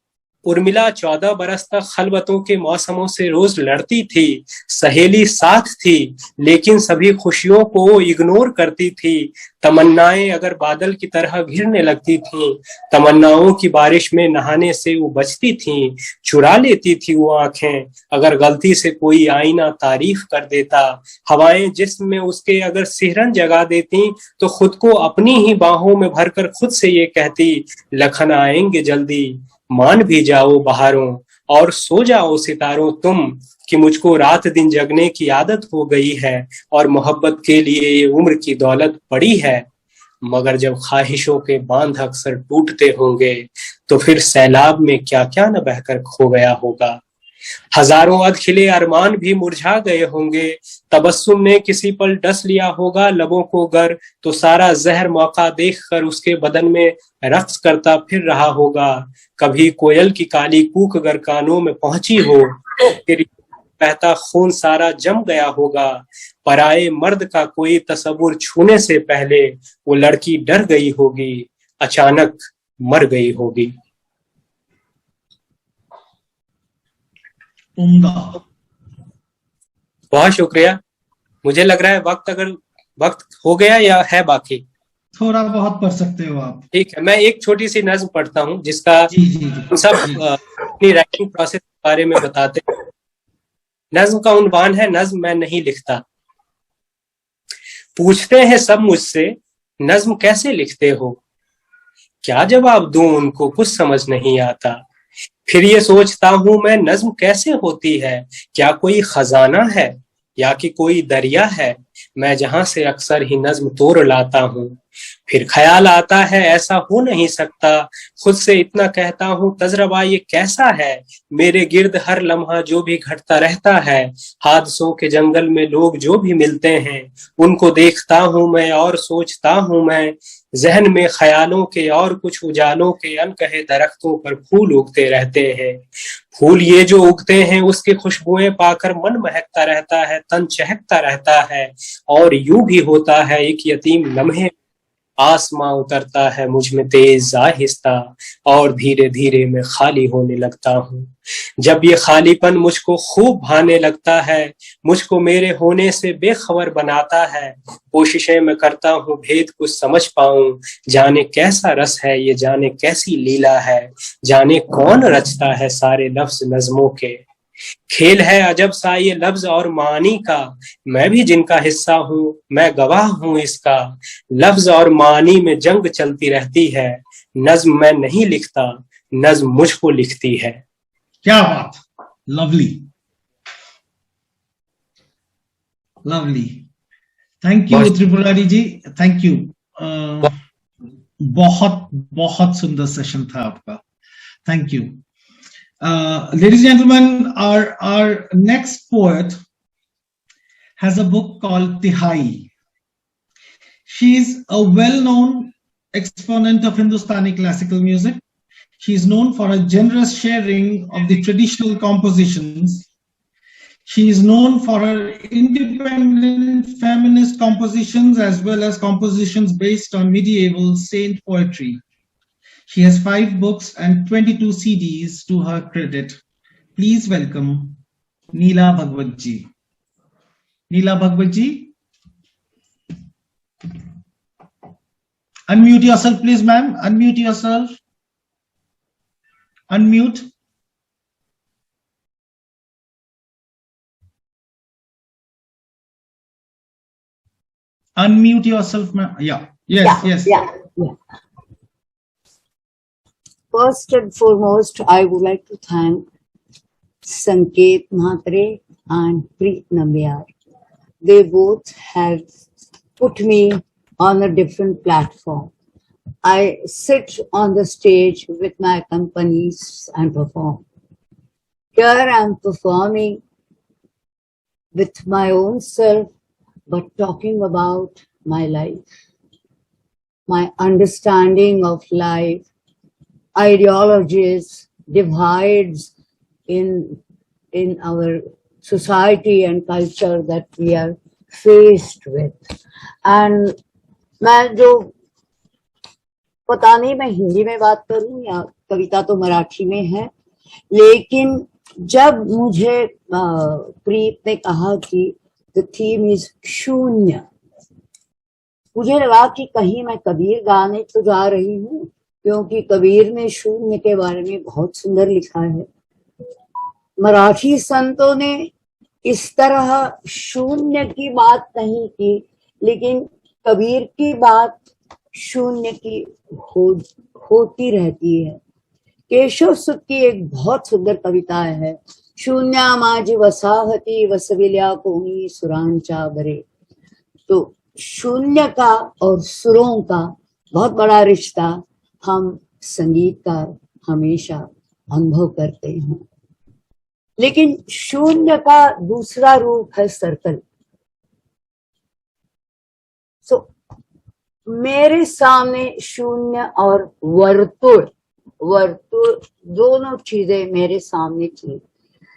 उर्मिला 14 बरस तक खलबतों के मौसमों से रोज लड़ती थी, सहेली साथ थी, लेकिन सभी खुशियों को वो इग्नोर करती थी। तमन्नाएं अगर बादल की तरह घिरने लगती थीं, तमन्नाओं की बारिश में नहाने से वो बचती थीं, चुरा लेती थी वो आंखें अगर गलती से कोई आईना तारीफ कर देता। हवाएं जिस्म में उसके अगर सिहरन जगा देती तो खुद को अपनी ही बाहों में भरकर खुद से ये कहती, लखन आएंगे जल्दी, मान भी जाओ बहारों और सो जाओ सितारों तुम, कि मुझको रात दिन जगने की आदत हो गई है और मोहब्बत के लिए ये उम्र की दौलत पड़ी है। मगर जब ख्वाहिशों के बांध अक्सर टूटते होंगे तो फिर सैलाब में क्या क्या न बहकर खो गया होगा। हजारों अधखिले अरमान भी मुरझा गए होंगे, तबस्सुम ने किसी पल डस लिया होगा लबों को गर, तो सारा जहर मौका देखकर उसके बदन में रक्स करता फिर रहा होगा। कभी कोयल की काली कूक अगर कानों में पहुंची हो, फिर बहता खून सारा जम गया होगा। पराए मर्द का कोई तसव्वुर छूने से पहले वो लड़की डर गई होगी, अचानक मर गई होगी। उम्दा। बहुत शुक्रिया। मुझे लग रहा है वक्त हो गया या है बाकी? थोड़ा बहुत पढ़ सकते हो आप। ठीक है, मैं एक छोटी सी नज्म पढ़ता हूँ जिसका सब अपनी राइटिंग प्रोसेस के बारे में बताते हैं। नज्म का उन्वान है नज्म मैं नहीं लिखता। पूछते हैं सब मुझसे नज्म कैसे लिखते हो, क्या जवाब दूं उनको कुछ समझ नहीं आता। फिर ये सोचता हूं मैं नज्म कैसे होती है, क्या कोई खजाना है या कि कोई दरिया है, मैं जहां से अक्सर ही नज्म तोड़ लाता हूँ। फिर ख्याल आता है ऐसा हो नहीं सकता, खुद से इतना कहता हूँ तजरबा ये कैसा है। मेरे गिर्द हर लम्हा जो भी घटता रहता है, हादसों के जंगल में लोग जो भी मिलते हैं, उनको देखता हूँ मैं और सोचता हूँ मैं। जहन में ख्यालों के और कुछ उजालों के अनकहे दरख्तों पर फूल उगते रहते हैं। फूल ये जो उगते हैं उसकी खुशबुएं पाकर मन महकता रहता है, तन चहकता रहता है। और यूं भी होता है एक यतीम लम्हे आसमां उतरता है मुझ में तेज आहिस्ता, और धीरे धीरे मैं खाली होने लगता हूँ। जब ये खालीपन मुझको खूब भाने लगता है, मुझको मेरे होने से बेखबर बनाता है। कोशिशें मैं करता हूँ भेद कुछ समझ पाऊं, जाने कैसा रस है ये, जाने कैसी लीला है, जाने कौन रचता है सारे लफ्ज नज़्मों के। खेल है अजब सा ये लफ्ज और मानी का, मैं भी जिनका हिस्सा हूँ, मैं गवाह हूँ इसका। लफ्ज और मानी में जंग चलती रहती है, नज्म मैं नहीं लिखता, नज्म मुझको लिखती है। क्या बात, lovely lovely. Thank you Tripurari ji, thank you. बहुत बहुत सुंदर सेशन था आपका, thank you. Ladies and gentlemen, our next poet has a book called Tihai. She is a well-known exponent of Hindustani classical music. She is known for a generous sharing of the traditional compositions. She is known for her independent feminist compositions as well as compositions based on medieval saint poetry. She has 5 books and 22 CDs to her credit. Please welcome Neela Bhagwat ji. Neela Bhagwat ji. Unmute yourself, please, ma'am. Unmute yourself. Unmute. Unmute yourself, ma'am. Yeah. Yes. Yeah. First and foremost, I would like to thank Sanket Mhatre and Preet Nambiar. They both have put me on a different platform. I sit on the stage with my companies and perform. Here I am performing with my own self, but talking about my life, my understanding of life, ideologies, divides in our society and culture that we are faced with. And मैं जो पता नहीं मैं हिंदी में बात करूं या कविता तो मराठी में है, लेकिन जब मुझे प्रीत ने कहा कि द थीम इज शून्य, मुझे लगा कि कहीं मैं कबीर गाने तो जा रही हूँ, क्योंकि कबीर ने शून्य के बारे में बहुत सुंदर लिखा है। मराठी संतों ने इस तरह शून्य की बात नहीं की, लेकिन कबीर की बात शून्य की होती रहती है। केशव सुत की एक बहुत सुंदर कविता है, शून्या माझी वसाहती वसविल्या कोणी सुरांच्या बरे। तो शून्य का और सुरों का बहुत बड़ा रिश्ता हम संगीतकार हमेशा अनुभव करते हैं। लेकिन शून्य का दूसरा रूप है सर्कल। सो मेरे सामने शून्य और वर्तुल दोनों चीजें मेरे सामने थी,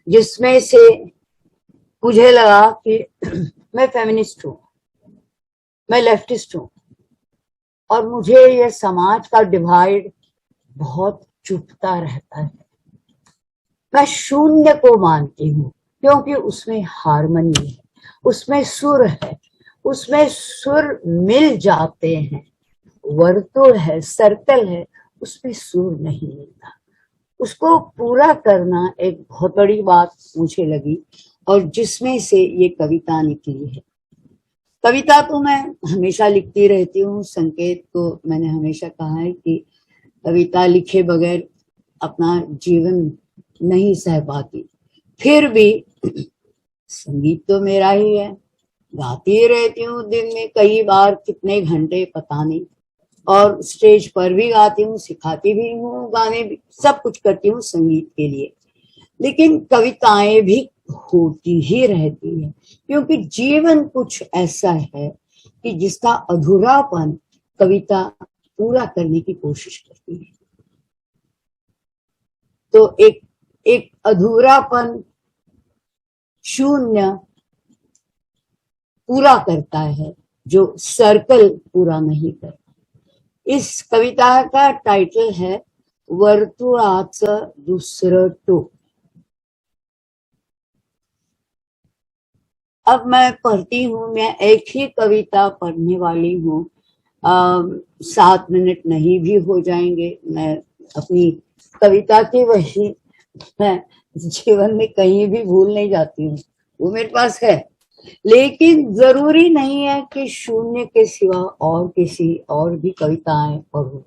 जिसमें से मुझे लगा कि मैं फेमिनिस्ट हूँ, मैं लेफ्टिस्ट हूँ, और मुझे ये समाज का डिवाइड बहुत चुभता रहता है। मैं शून्य को मानती हूँ क्योंकि उसमें हारमोनी है, उसमें सुर है, उसमें सुर मिल जाते हैं। वर्तुल है, सर्कल है, उसमें सुर नहीं मिलता। उसको पूरा करना एक बहुत बड़ी बात मुझे लगी, और जिसमें से ये कविता निकली है। कविता तो मैं हमेशा लिखती रहती हूँ। संकेत को मैंने हमेशा कहा है कि कविता लिखे बगैर अपना जीवन नहीं सह पाती। फिर भी संगीत तो मेरा ही है, गाती रहती हूँ दिन में कई बार, कितने घंटे पता नहीं, और स्टेज पर भी गाती हूँ, सिखाती भी हूँ, गाने भी, सब कुछ करती हूँ संगीत के लिए। लेकिन कविताएं भी होती ही रहती है, क्योंकि जीवन कुछ ऐसा है कि जिसका अधूरापन कविता पूरा करने की कोशिश करती है। तो एक अधूरापन शून्य पूरा करता है, जो सर्कल पूरा नहीं करता। इस कविता का टाइटल है वर्तुळाचं दुसरं टोक। अब मैं पढ़ती हूँ, मैं एक ही कविता पढ़ने वाली हूँ। 7 मिनट नहीं भी हो जाएंगे। मैं अपनी कविता की वही, मैं जीवन में कहीं भी भूल नहीं जाती हूँ, वो मेरे पास है। लेकिन जरूरी नहीं है कि शून्य के सिवा और किसी और भी कविताएं पढ़ूं।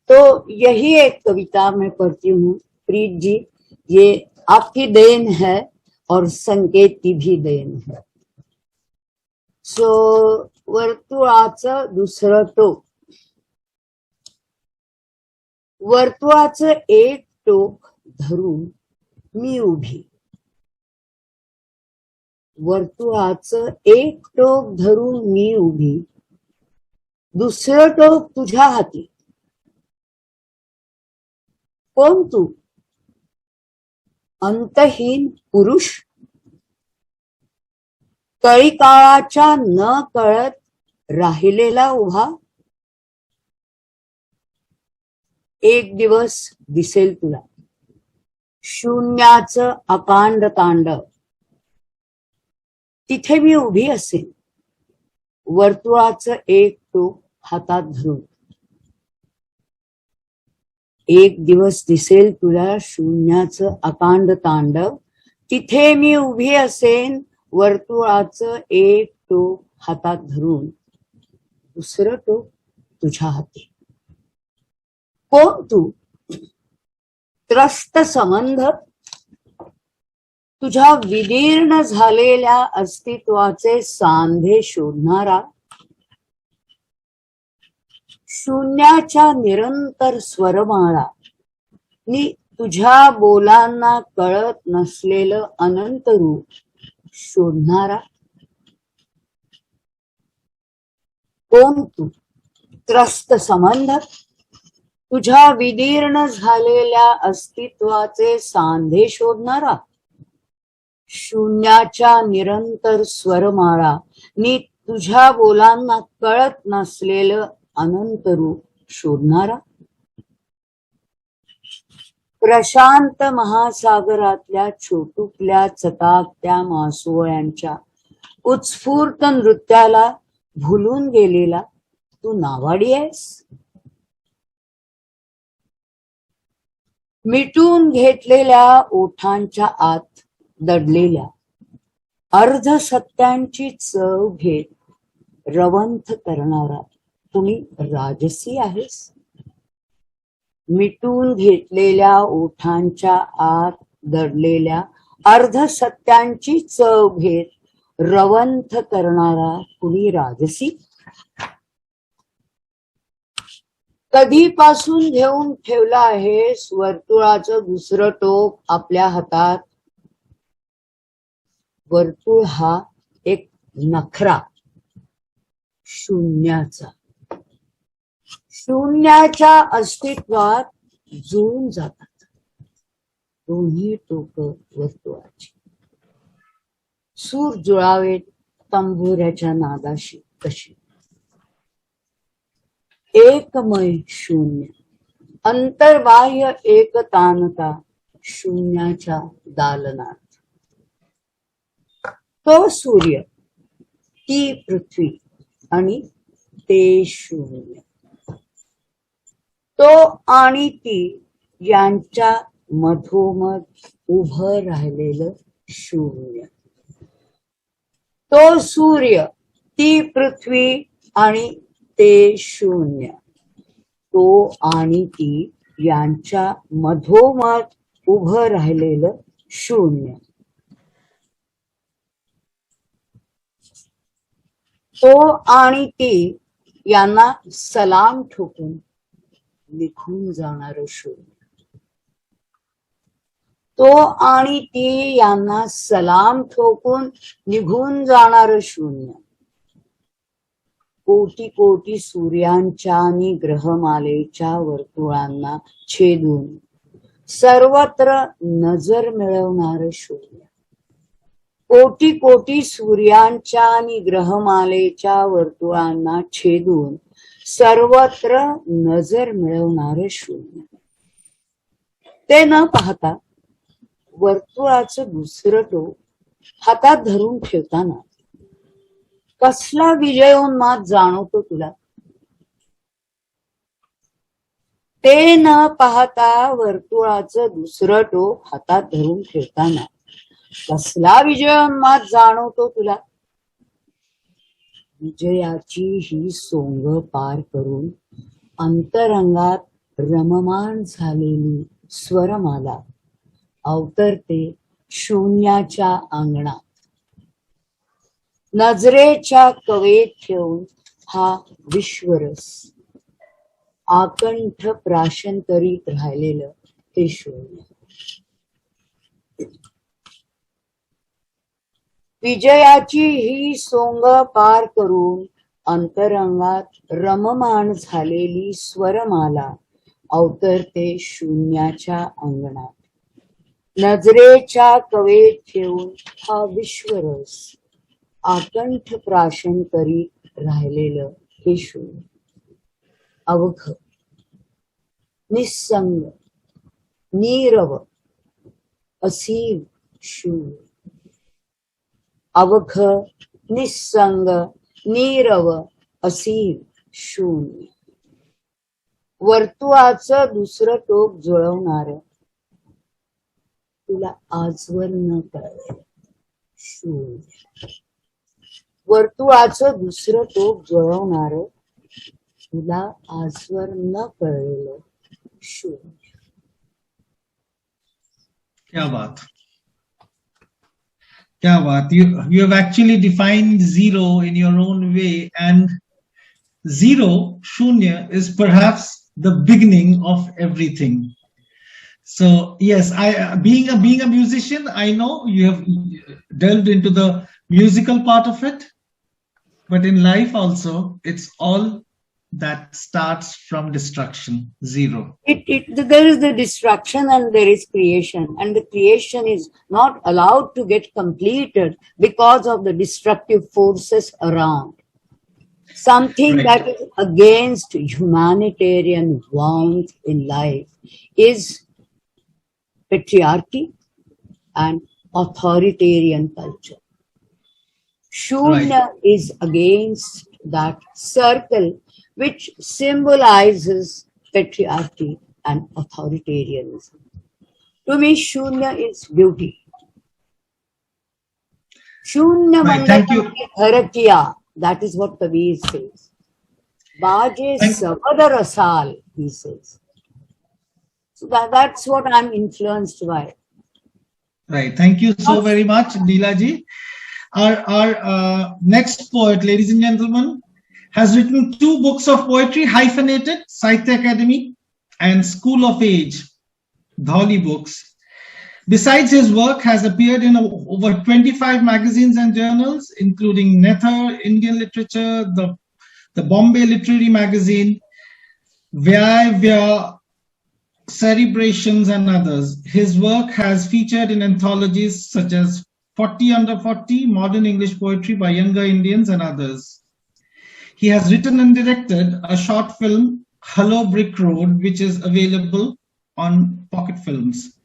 तो यही एक कविता मैं पढ़ती हूँ। प्रीत जी, ये आपकी देन है और संकेत की भी देन है। सो वर्तुळाचं दुसरं टोक। वर्तुळाचं एक टोक धरून मी उभी। वर्तुळाचं एक टोक धरून मी उभी, दुसरं टोक तुझ्या हाती। कोण तू? अंतहीन पुरुष, कळी काळाच्या न कळत राहिलेला उभा। एक दिवस दिसेल तुला शून्याचं अकांड तांडव, तिथे मी उभी असेन वर्तुळाचं एक टोक हातात धरून। एक दिवस दिसेल तुला शून्याचं अकांड तांडव, तिथे मी उभी असेन वर्तुळाचं एक टोक हातात धरून, दुसरं टोक तुझ्या हाती। कोण तू? त्रस्त संबंध, तुझ्या विदीर्ण झालेल्या अस्तित्वाचे सांधे शोधणारा। शून्याच्या निरंतर स्वरमाळा नि तुझ्या बोलांना कळत नसलेलं अनंत रूप शोधणारा। कोण तू? त्रस्त संबंध, तुझ्या विदीर्ण झालेल्या अस्तित्वाचे सांधे शोधणारा। शून्याच्या निरंतर स्वरमाळा नि तुझ्या बोलांना कळत नसलेलं अनंत रूप शोधणारा। प्रशांत महासागरातल्या छोटुकल्या चकाकत्या मासोळ्यांच्या उत्स्फूर्त नृत्याला भुलून गेलेला तू नावाडी आहेस. मिटून घेतलेल्या ओठांच्या आत दडलेल्या अर्ध सत्यांची चव घेत रवंथ करणारा तुम्ही राजसी आहेस. मिटून घेतलेल्या ओठांच्या आत दडलेल्या अर्ध सत्यांची चव घेत रवंथ करणारा तुम्ही राजसी. कधीपासून घेऊन ठेवलं आहेस वर्तुळाचं दुसरं टोक आपल्या हातात. वर्तुळ हा एक नखरा शून्याचा. शून्याच्या अस्तित्वात जुळून जातात दोन्ही टोक वर्तुळाची. सूर जुळावेत तंबोऱ्याच्या नादाशी कशी. एकमय शून्य अंतर्बाह्य एकतानता शून्याच्या दालनात. तो सूर्य ती पृथ्वी आणि ते शून्य. तो आणि ती यांच्या मधोमध उभं राहिलेलं शून्य. तो सूर्य ती पृथ्वी आणि ते शून्य. तो आणि ती यांच्या मधोमध उभं राहिलेलं शून्य. तो आणि ती यांना सलाम ठोकून निघून जाणारं शून्य. तो आणि ती यांना सलाम ठोकून निघून जाणारं शून्य. कोटी कोटी सूर्यांच्या आणि ग्रहमालेच्या वर्तुळांना छेदून सर्वत्र नजर मिळवणारं शून्य. कोटी कोटी सूर्यांच्या आणि ग्रहमालेच्या वर्तुळांना छेदून सर्वत्र नजर मिळवणारं शून्य. ते न पाहता वर्तुळाचं दुसरं टोक हातात धरून ठेवताना कसला विजयोन्माद जाणवतो तुला. ते न पाहता वर्तुळाचं दुसरं टोक हातात धरून ठेवताना कसला विजयोन्माद जाणवतो तुला. विजयाची ही सोंग पार करून अंतरंगात रममाण झालेली स्वरमाला अवतरते शून्याच्या अंगणात. नजरेच्या कवेत ठेवून हा विश्वरस आकंठ प्राशन करीत राहिलेलं ते शून्य. विजयाची ही सोंग पार करून अंतरंगात रममाण झालेली स्वरमाला अवतरते शून्याच्या अंगणात. नजरेच्या कवेत ठेवून हा विश्वरस आकंठ प्राशन करीत राहिलेलं हे शून्य. अवघ निस्संग नीरव असीम शून्य. अवघ निस्संग नीरव असीम शून्य. वर्तुळाचं दुसरं टोक जुळवणार तुला आजवर न कळलं शून्य. वर्तुळाचं दुसरं टोक जुळवणार तुला आजवर न कळलेलं शून्य. क्या बात. क्या बात. You have actually defined zero in your own way, and zero, shunya, is perhaps the beginning of everything. So yes, being a musician, I know you have delved into the musical part of it, but in life also, it's all that starts from destruction, zero. There is the destruction and there is creation, and the creation is not allowed to get completed because of the destructive forces around. Something Right. that is against humanitarian warmth in life is patriarchy and authoritarian culture. Shunya is against that circle which symbolizes patriarchy and authoritarianism. To me, Shunya is beauty. Shunya Right, thank you. Dharakiya, that is what Kabir says. Baje Sabada Rasal, he says. So that's what I'm influenced by. Right. Thank you so very much, Leela ji. Our next poet, ladies and gentlemen, has written 2 books of poetry, hyphenated, Sahitya Academy and School of Age, Dholi books. Besides, his work has appeared in over 25 magazines and journals, including Nether, Indian Literature, the Bombay Literary Magazine, Vyaya, Cerebrations, and others. His work has featured in anthologies such as 40 Under 40, Modern English Poetry by Younger Indians, and others. He has written and directed a short film, Hello Brick Road, which is available on Pocket Films.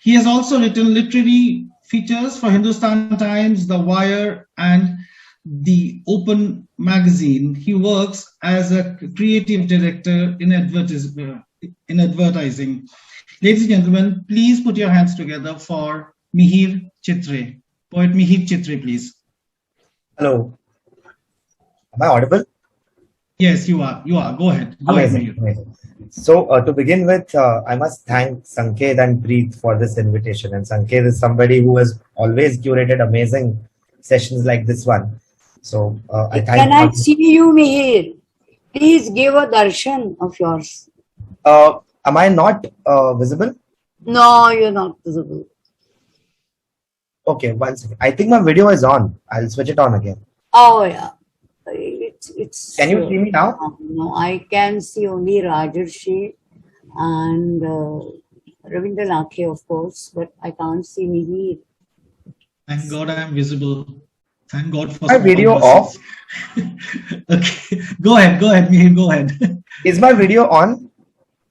He has also written literary features for Hindustan Times, The Wire, and the Open magazine. He works as a creative director in advertising. Ladies and gentlemen, please put your hands together for Mihir Chitre. Poet Mihir Chitre, please. Hello. Am I audible? Yes, you are. You are. Go ahead. Go ahead, Mihir. Amazing. So to begin with, I must thank Sanket and Preet for this invitation. And Sanket is somebody who has always curated amazing sessions like this one. So I thank. Can I see you, Mihir? Please give a darshan of yours. Am I not visible? No, you're not visible. Okay, 1 second. I think my video is on. I'll switch it on again. Oh yeah, it's. Can you see me now? No, I can see only Rajarshi and Ravindra Lakhe, of course, but I can't see Mihir. Thank God I am visible. Thank God for My video off. Okay, go ahead, Mihir, go ahead. Is my video on?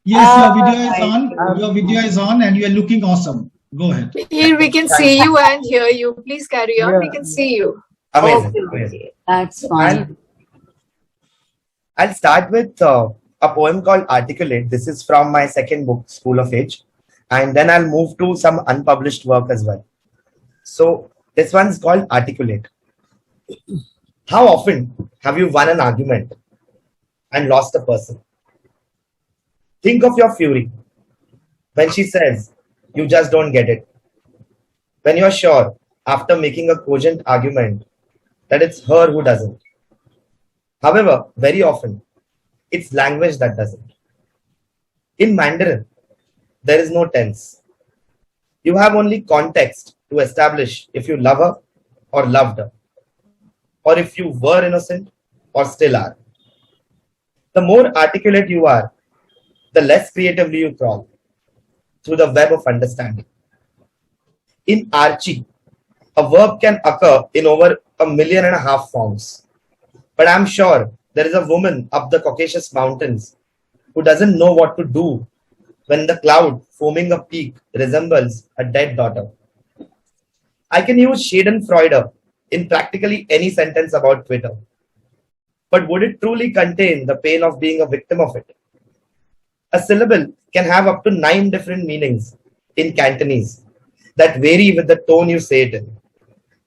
Yes, your video is on. Your video is on, and you are looking awesome. Go ahead. Here we can see you and hear you. Please carry on. We can see you. Amazing. Okay, Amazing. that's fine. I'll start with a poem called Articulate. This is from my second book, School of Age. And then I'll move to some unpublished work as well. So this one's called Articulate. How often have you won an argument and lost a person? Think of your fury when she says, you just don't get it. When you're sure, after making a cogent argument, that it's her who doesn't. However, very often, it's language that doesn't. In Mandarin, there is no tense. You have only context to establish if you love her or loved her, or if you were innocent or still are. The more articulate you are, the less creatively you crawl through the web of understanding. In Archie, a verb can occur in over 1.5 million forms. But I'm sure there is a woman up the Caucasus Mountains who doesn't know what to do when the cloud forming a peak resembles a dead daughter. I can use Schadenfreude in practically any sentence about Twitter. But would it truly contain the pain of being a victim of it? A syllable can have up to 9 different meanings in Cantonese that vary with the tone you say it in.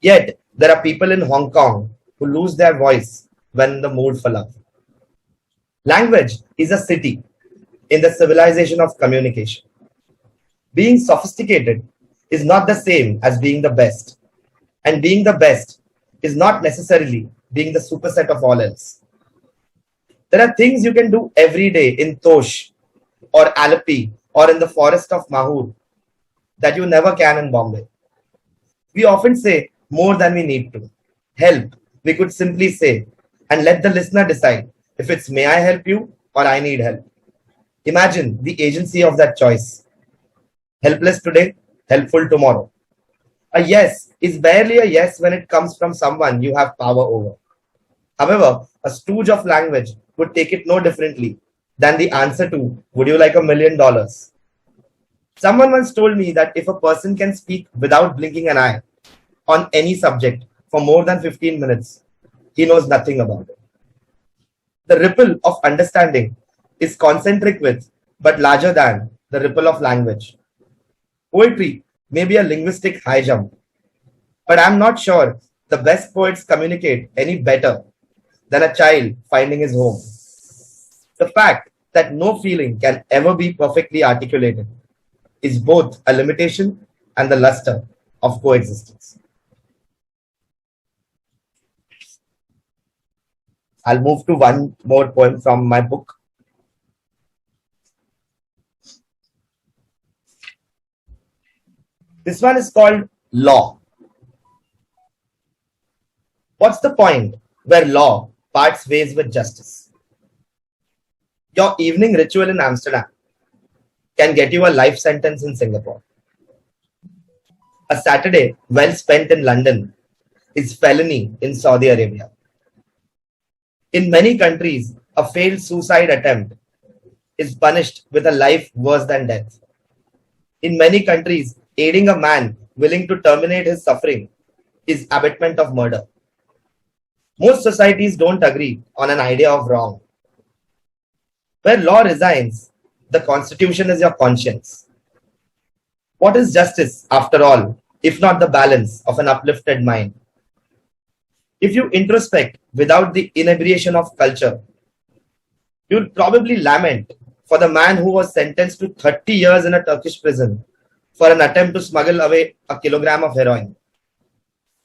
Yet, there are people in Hong Kong who lose their voice when in the mood for love. Language is a city in the civilization of communication. Being sophisticated is not the same as being the best. And being the best is not necessarily being the superset of all else. There are things you can do every day in Tosh or Alleppey or in the forest of Mahur that you never can in Bombay. We often say more than we need to. Help, we could simply say, and let the listener decide if it's may I help you or I need help. Imagine the agency of that choice. Helpless today, helpful tomorrow. A yes is barely a yes when it comes from someone you have power over. However, a stooge of language would take it no differently than the answer to, would you like $1 million? Someone once told me that if a person can speak without blinking an eye on any subject for more than 15 minutes, he knows nothing about it. The ripple of understanding is concentric with, but larger than, the ripple of language. Poetry may be a linguistic high jump, but I'm not sure the best poets communicate any better than a child finding his home. The fact that no feeling can ever be perfectly articulated is both a limitation and the luster of coexistence. I'll move to one more poem from my book. This one is called Law. What's the point where law parts ways with justice? Your evening ritual in Amsterdam can get you a life sentence in Singapore. A Saturday well spent in London is felony in Saudi Arabia. In many countries, a failed suicide attempt is punished with a life worse than death. In many countries, aiding a man willing to terminate his suffering is abetment of murder. Most societies don't agree on an idea of wrong. Where law resides, the constitution is your conscience. What is justice, after all, if not the balance of an uplifted mind? If you introspect without the inebriation of culture, you'll probably lament for the man who was sentenced to 30 years in a Turkish prison for an attempt to smuggle away a kilogram of heroin,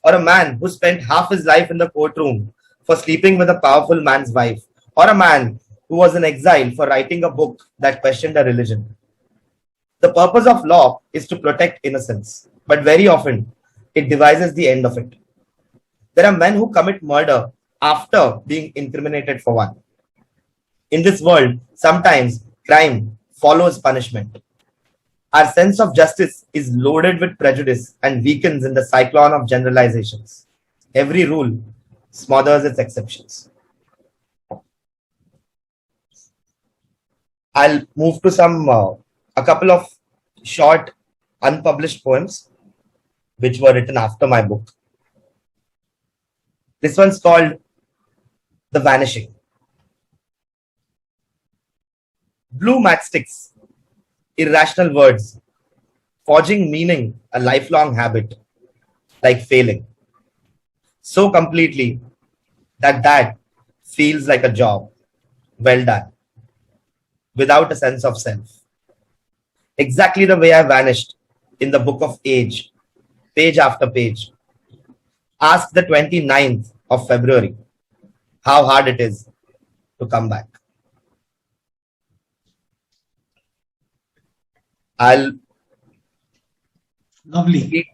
or a man who spent half his life in the courtroom for sleeping with a powerful man's wife, or a man who was in exile for writing a book that questioned a religion. The purpose of law is to protect innocence, but very often it devises the end of it. There are men who commit murder after being incriminated for one. In this world, sometimes crime follows punishment. Our sense of justice is loaded with prejudice and weakens in the cyclone of generalizations. Every rule smothers its exceptions. I'll move to a couple of short unpublished poems which were written after my book. This one's called The Vanishing. Blue matchsticks, irrational words, forging meaning a lifelong habit, like failing. So completely that feels like a job, well done, without a sense of self. Exactly the way I vanished in the book of age, page after page. Ask the 29th of February how hard it is to come back. Lovely.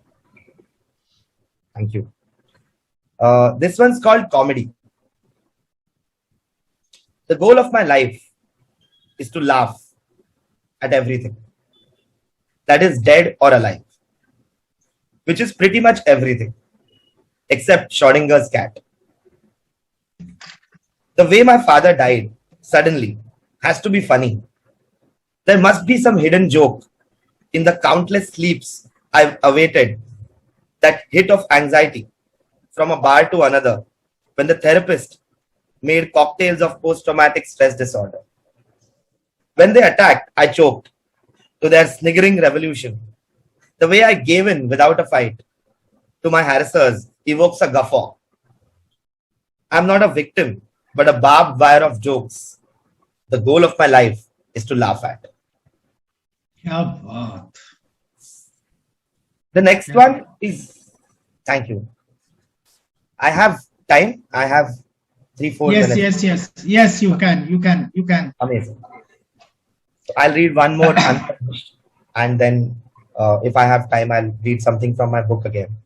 Thank you. This one's called Comedy. The goal of my life is to laugh at everything that is dead or alive, which is pretty much everything except Schrodinger's cat. The way my father died suddenly has to be funny. There must be some hidden joke in the countless sleeps I've awaited, that hit of anxiety from a bar to another when the therapist made cocktails of post-traumatic stress disorder. When they attacked, I choked to their sniggering revolution. The way I gave in without a fight to my harassers evokes a guffaw. I'm not a victim, but a barbed wire of jokes. The goal of my life is to laugh at. Kya baat. The next one is, thank you. I have time. I have 3-4 minutes. Yes, you can. Amazing. So I'll read one more unpublished, and then if I have time, I'll read something from my book again.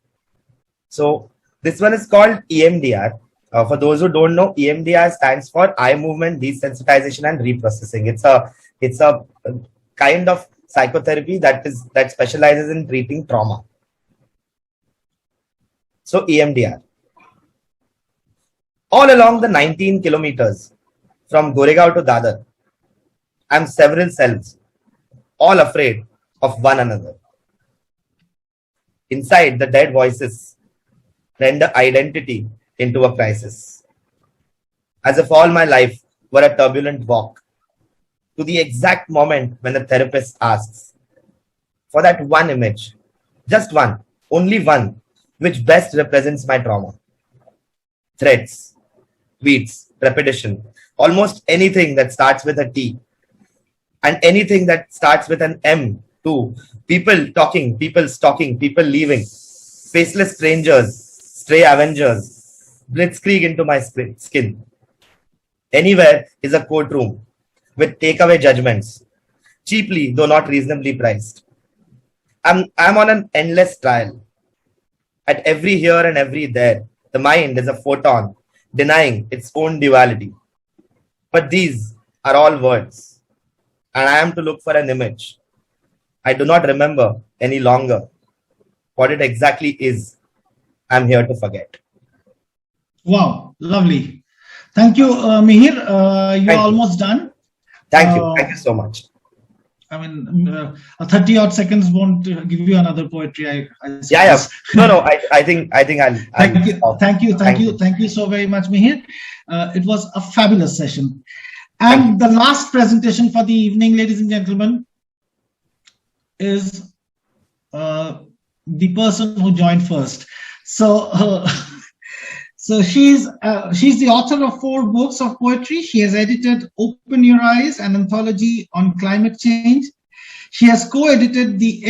So this one is called EMDR. For those who don't know, EMDR stands for eye movement desensitization and reprocessing. It's a kind of psychotherapy that specializes in treating trauma. So EMDR. All along the 19 kilometers from Goregaon to Dadar, I'm several selves, all afraid of one another. Inside, the dead voices render identity into a crisis. As if all my life were a turbulent walk to the exact moment when the therapist asks for that one image, just one, only one, which best represents my trauma. Threads, tweets, repetition, almost anything that starts with a T and anything that starts with an M too. People talking, people stalking, people leaving, faceless strangers, stray avengers, blitzkrieg into my skin. Anywhere is a courtroom with takeaway judgments, cheaply though not reasonably priced. I'm on an endless trial. At every here and every there, the mind is a photon denying its own duality. But these are all words, and I am to look for an image. I do not remember any longer what it exactly is I'm here to forget. Wow, lovely. Thank you, Mihir. You're almost done. Thank you. Thank you so much. I mean, 30 odd seconds won't give you another poetry. I yeah. No. I think I'll. Thank you so very much, Mihir. It was a fabulous session. And the last presentation for the evening, ladies and gentlemen, is the person who joined first. So, so she's the author of 4 books of poetry. She has edited Open Your Eyes, an anthology on climate change. She has co-edited the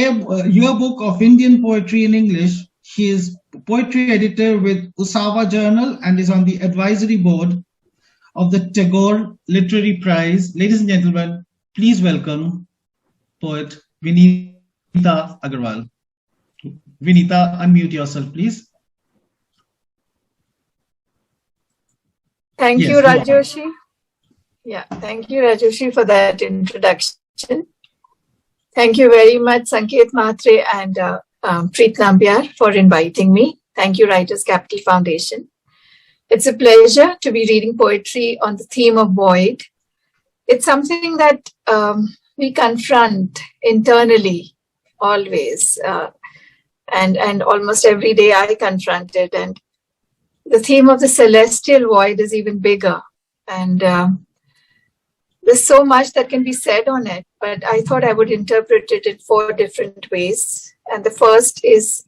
Yearbook of Indian Poetry in English. She is poetry editor with Usawa Journal and is on the advisory board of the Tagore Literary Prize. Ladies and gentlemen, please welcome poet Vinita Agarwal. Vinita, unmute yourself, please. Thank you, Rajoshi. Yeah, thank you, Rajoshi, for that introduction. Thank you very much, Sanket Mhatre and Preet Nambiar, for inviting me. Thank you, Writers Capital Foundation. It's a pleasure to be reading poetry on the theme of void. It's something that we confront internally always, and almost every day I confront it. And the theme of the celestial void is even bigger. And there's so much that can be said on it, but I thought I would interpret it in 4 different ways. And the first is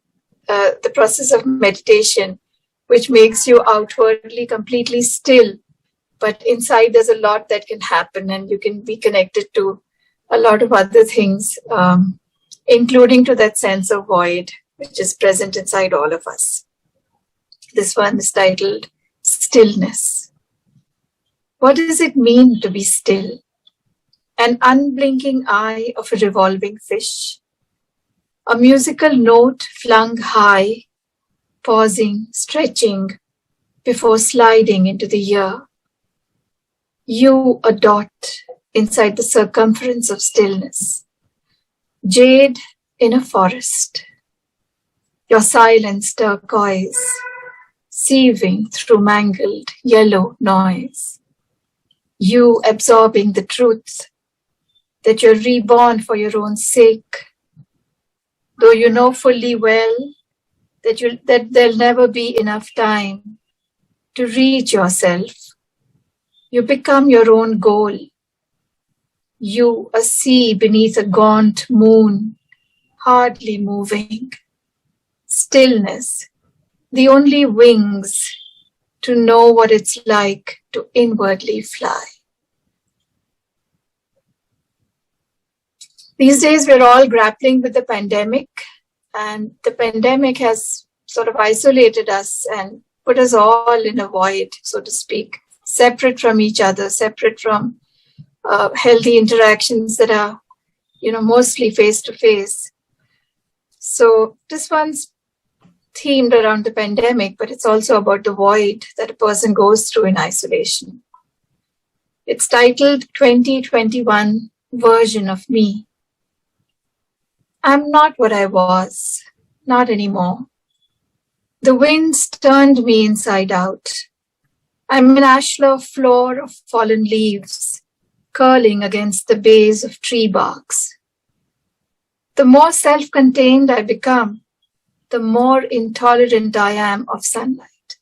the process of meditation, which makes you outwardly completely still, but inside there's a lot that can happen, and you can be connected to a lot of other things, including to that sense of void, which is present inside all of us. This one is titled Stillness. What does it mean to be still? An unblinking eye of a revolving fish, a musical note flung high, pausing, stretching, before sliding into the ear. You, a dot inside the circumference of stillness, jade in a forest, your silence turquoise, sieving through mangled yellow noise. You absorbing the truth that you're reborn for your own sake, though you know fully well that there'll never be enough time to reach yourself. You become your own goal. You, a sea beneath a gaunt moon, hardly moving. Stillness, the only wings to know what it's like to inwardly fly. These days, we're all grappling with the pandemic, and the pandemic has sort of isolated us and put us all in a void, so to speak, separate from each other, separate from healthy interactions that are, mostly face to face. So this one's themed around the pandemic, but it's also about the void that a person goes through in isolation. It's titled 2021 Version of Me. I'm not what I was, not anymore. The winds turned me inside out. I'm an ashlar floor of fallen leaves, curling against the base of tree barks. The more self-contained I become, the more intolerant I am of sunlight.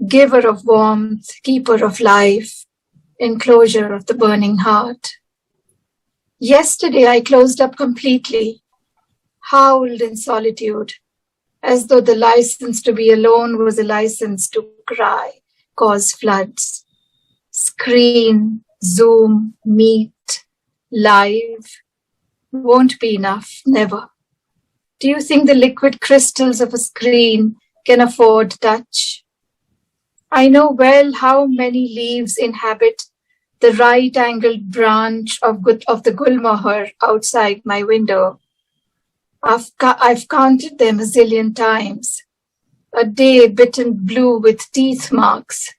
Giver of warmth, keeper of life, enclosure of the burning heart. Yesterday I closed up completely, howled in solitude, as though the license to be alone was a license to cry, cause floods. Screen, Zoom, Meet, Live won't be enough, never. Do you think the liquid crystals of a screen can afford touch? I know well how many leaves inhabit the right-angled branch of the Gulmohar outside my window. I've counted them a zillion times. A day bitten blue with teeth marks.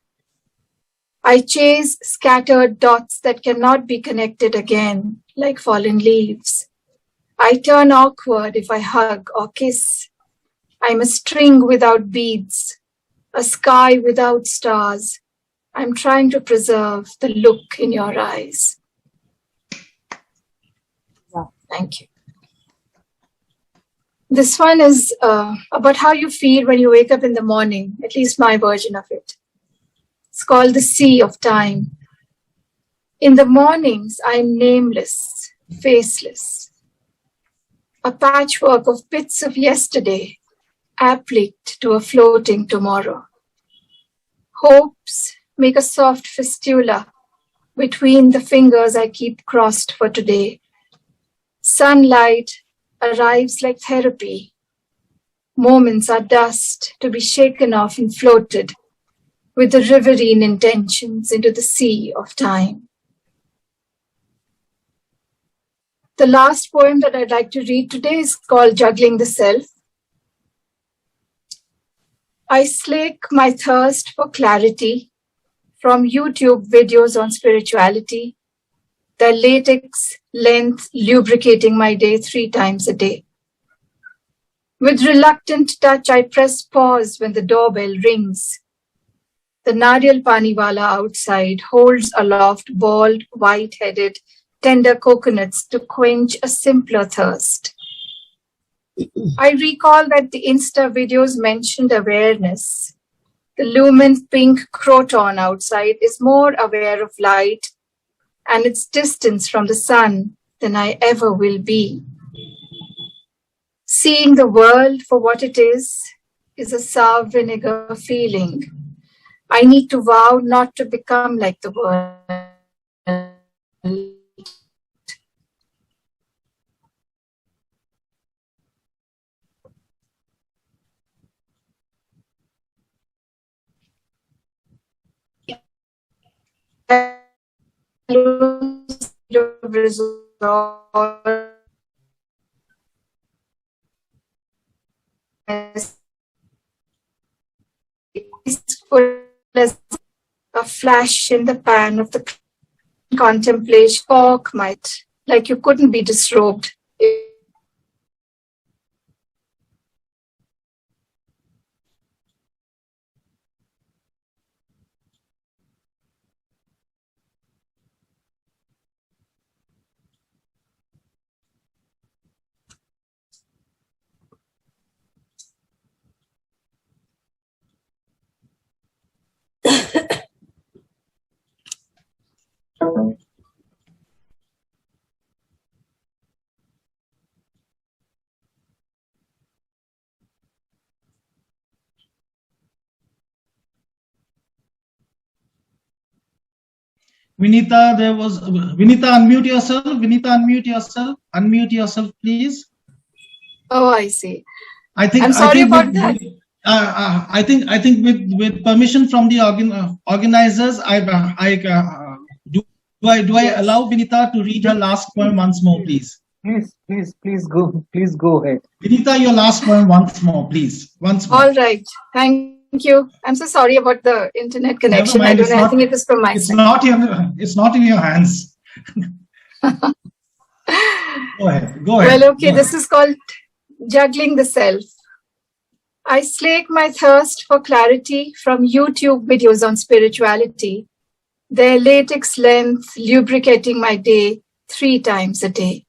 I chase scattered dots that cannot be connected again, like fallen leaves. I turn awkward if I hug or kiss. I'm a string without beads, a sky without stars. I'm trying to preserve the look in your eyes. Yeah, thank you. This one is about how you feel when you wake up in the morning, at least my version of it. It's called the Sea of Time. In the mornings, I'm nameless, faceless. A patchwork of bits of yesterday, applied to a floating tomorrow. Hopes make a soft fistula between the fingers I keep crossed for today. Sunlight arrives like therapy. Moments are dust to be shaken off and floated with the riverine intentions into the sea of time. The last poem that I'd like to read today is called Juggling the Self. I slake my thirst for clarity from YouTube videos on spirituality, the latex length lubricating my day 3 times a day. With reluctant touch, I press pause when the doorbell rings. The Nariyal Paniwala outside holds aloft bald, white-headed, tender coconuts to quench a simpler thirst. I recall that the Insta videos mentioned awareness. The lumen pink croton outside is more aware of light and its distance from the sun than I ever will be. Seeing the world for what it is a sour vinegar feeling. I need to vow not to become like the world. As a flash in the pan of the contemplation, pork might, like you couldn't be disrobed. Vinita, Vinita, unmute yourself. Vinita, unmute yourself. Unmute yourself, please. Oh, I see. I'm sorry about that. I think with permission from the organizers, do I allow Vinita to read her last poem once more, please? Please go ahead. Vinita, your last poem once more, please. Once more. All right. Thank you. I'm so sorry about the internet connection. Never mind, I don't know. I think it was from my side. It's not in your hands. Go ahead. Well, okay. This is called Juggling the Self. I slake my thirst for clarity from YouTube videos on spirituality, their latex length lubricating my day 3 times a day.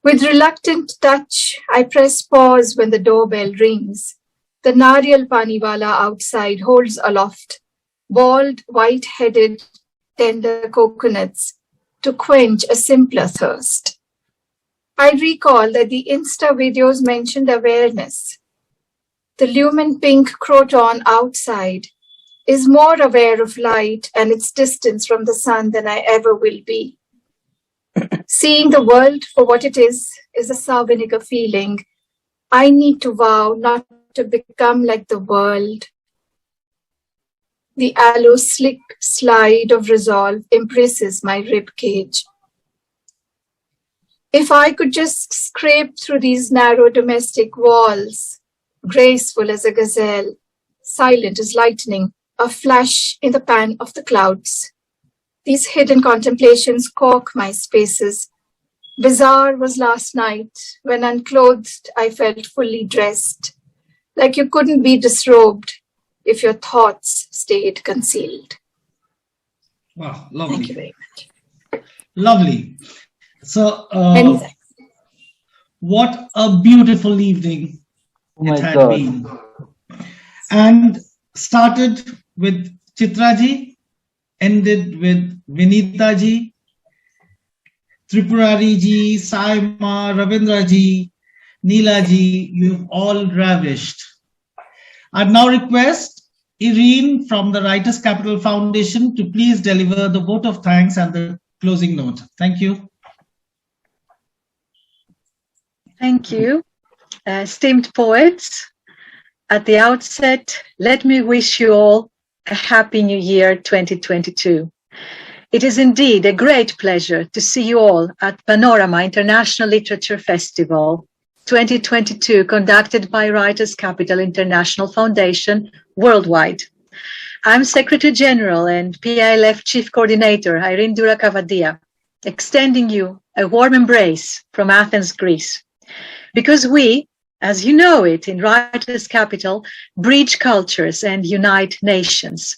With reluctant touch, I press pause when the doorbell rings. The Nariyal Paniwala outside holds aloft bald, white-headed, tender coconuts to quench a simpler thirst. I recall that the Insta videos mentioned awareness. The lumen pink croton outside is more aware of light and its distance from the sun than I ever will be. Seeing the world for what it is a Savinika feeling. I need to vow not to become like the world. The aloe slick slide of resolve embraces my rib cage. If I could just scrape through these narrow domestic walls, graceful as a gazelle, silent as lightning, a flash in the pan of the clouds. These hidden contemplations cork my spaces. Bizarre was last night when unclothed I felt fully dressed, like you couldn't be disrobed if your thoughts stayed concealed. Wow, lovely. Thank you very much. Lovely. So, Many thanks. what a beautiful evening Oh my it had God. been. And started with Chitraji, ended with Vinita ji, Tripurari ji, Saima, Ravindra ji, Neela ji, you've all ravished. I'd now request Irene from the Writers Capital Foundation to please deliver the vote of thanks and the closing note. Thank you. Thank you. Esteemed poets, at the outset, let me wish you all a happy new year 2022. It is indeed a great pleasure to see you all at Panorama International Literature Festival 2022, conducted by Writers Capital International Foundation worldwide. I'm Secretary General and PILF Chief Coordinator Irene Dura-Cavadia, extending you a warm embrace from Athens, Greece. Because we, as you know it in Writers Capital, bridge cultures and unite nations.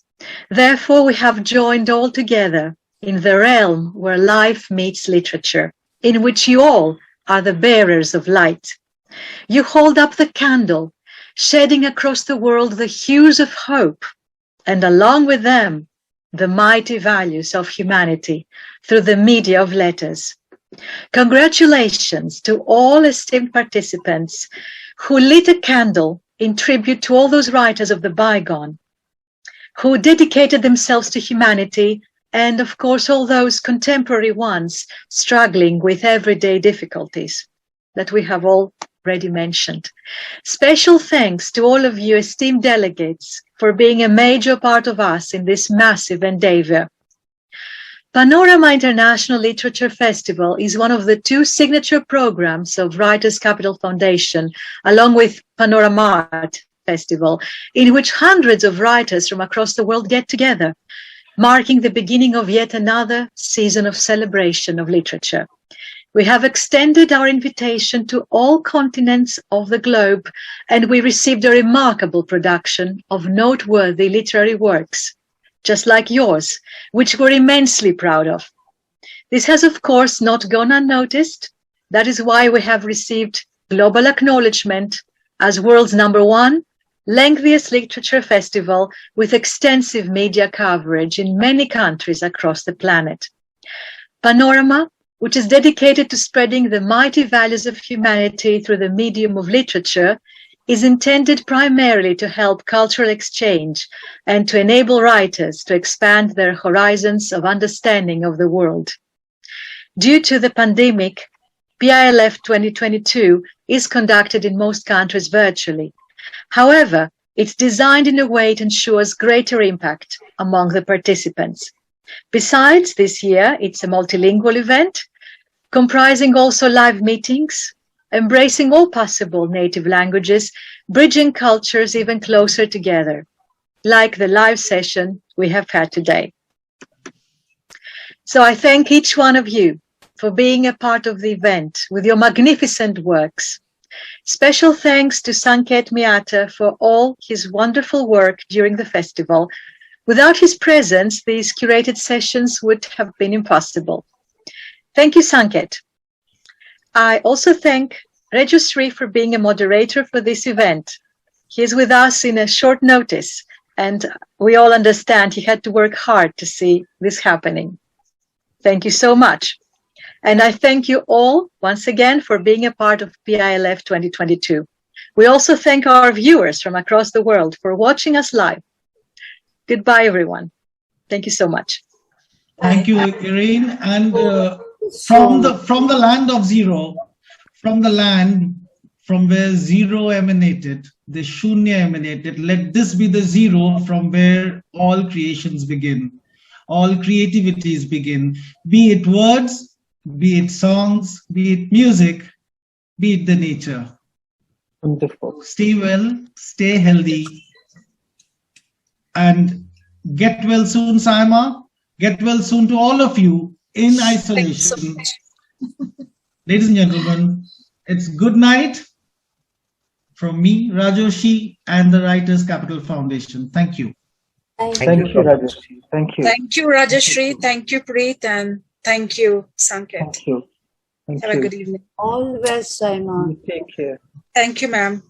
Therefore, we have joined all together in the realm where life meets literature, in which you all are the bearers of light. You hold up the candle, shedding across the world the hues of hope, and along with them, the mighty values of humanity through the media of letters. Congratulations to all esteemed participants who lit a candle in tribute to all those writers of the bygone, who dedicated themselves to humanity, and of course all those contemporary ones struggling with everyday difficulties that we have already mentioned. Special thanks to all of you esteemed delegates for being a major part of us in this massive endeavor. Panorama International Literature Festival is one of the two signature programs of Writers Capital Foundation, along with Panorama Art Festival, in which hundreds of writers from across the world get together, marking the beginning of yet another season of celebration of literature. We have extended our invitation to all continents of the globe, and we received a remarkable production of noteworthy literary works, just like yours, which we're immensely proud of. This has, of course, not gone unnoticed. That is why we have received global acknowledgement as world's #1 lengthiest literature festival with extensive media coverage in many countries across the planet. Panorama, which is dedicated to spreading the mighty values of humanity through the medium of literature, is intended primarily to help cultural exchange and to enable writers to expand their horizons of understanding of the world. Due to the pandemic, PILF 2022 is conducted in most countries virtually. However, it's designed in a way that ensures greater impact among the participants. Besides, this year, it's a multilingual event, comprising also live meetings, embracing all possible native languages, bridging cultures even closer together, like the live session we have had today. So I thank each one of you for being a part of the event with your magnificent works. Special thanks to Sanket Miata for all his wonderful work during the festival. Without his presence, these curated sessions would have been impossible. Thank you, Sanket. I also thank Rajashree for being a moderator for this event. He is with us in a short notice, and we all understand he had to work hard to see this happening. Thank you so much. And I thank you all once again for being a part of PILF 2022. We also thank our viewers from across the world for watching us live. Goodbye, everyone. Thank you so much. Thank you, Irene. And from the land of zero, from the land from where zero emanated, the Shunya emanated, let this be the zero from where all creations begin, all creativities begin, be it words, be it songs, be it music, be it the nature. Wonderful. Stay well, stay healthy, and get well soon, Saima. Get well soon to all of you in isolation. Ladies and gentlemen, it's good night from me, Rajoshi, and the Writers Capital Foundation. Thank you. Thank you, Rajashree. Thank you. Thank you, Rajashree. Thank you, Preet. And thank you, Sanket. Thank you. Thank Have you. a good evening. All the best, Saima. Take care. Thank you, ma'am.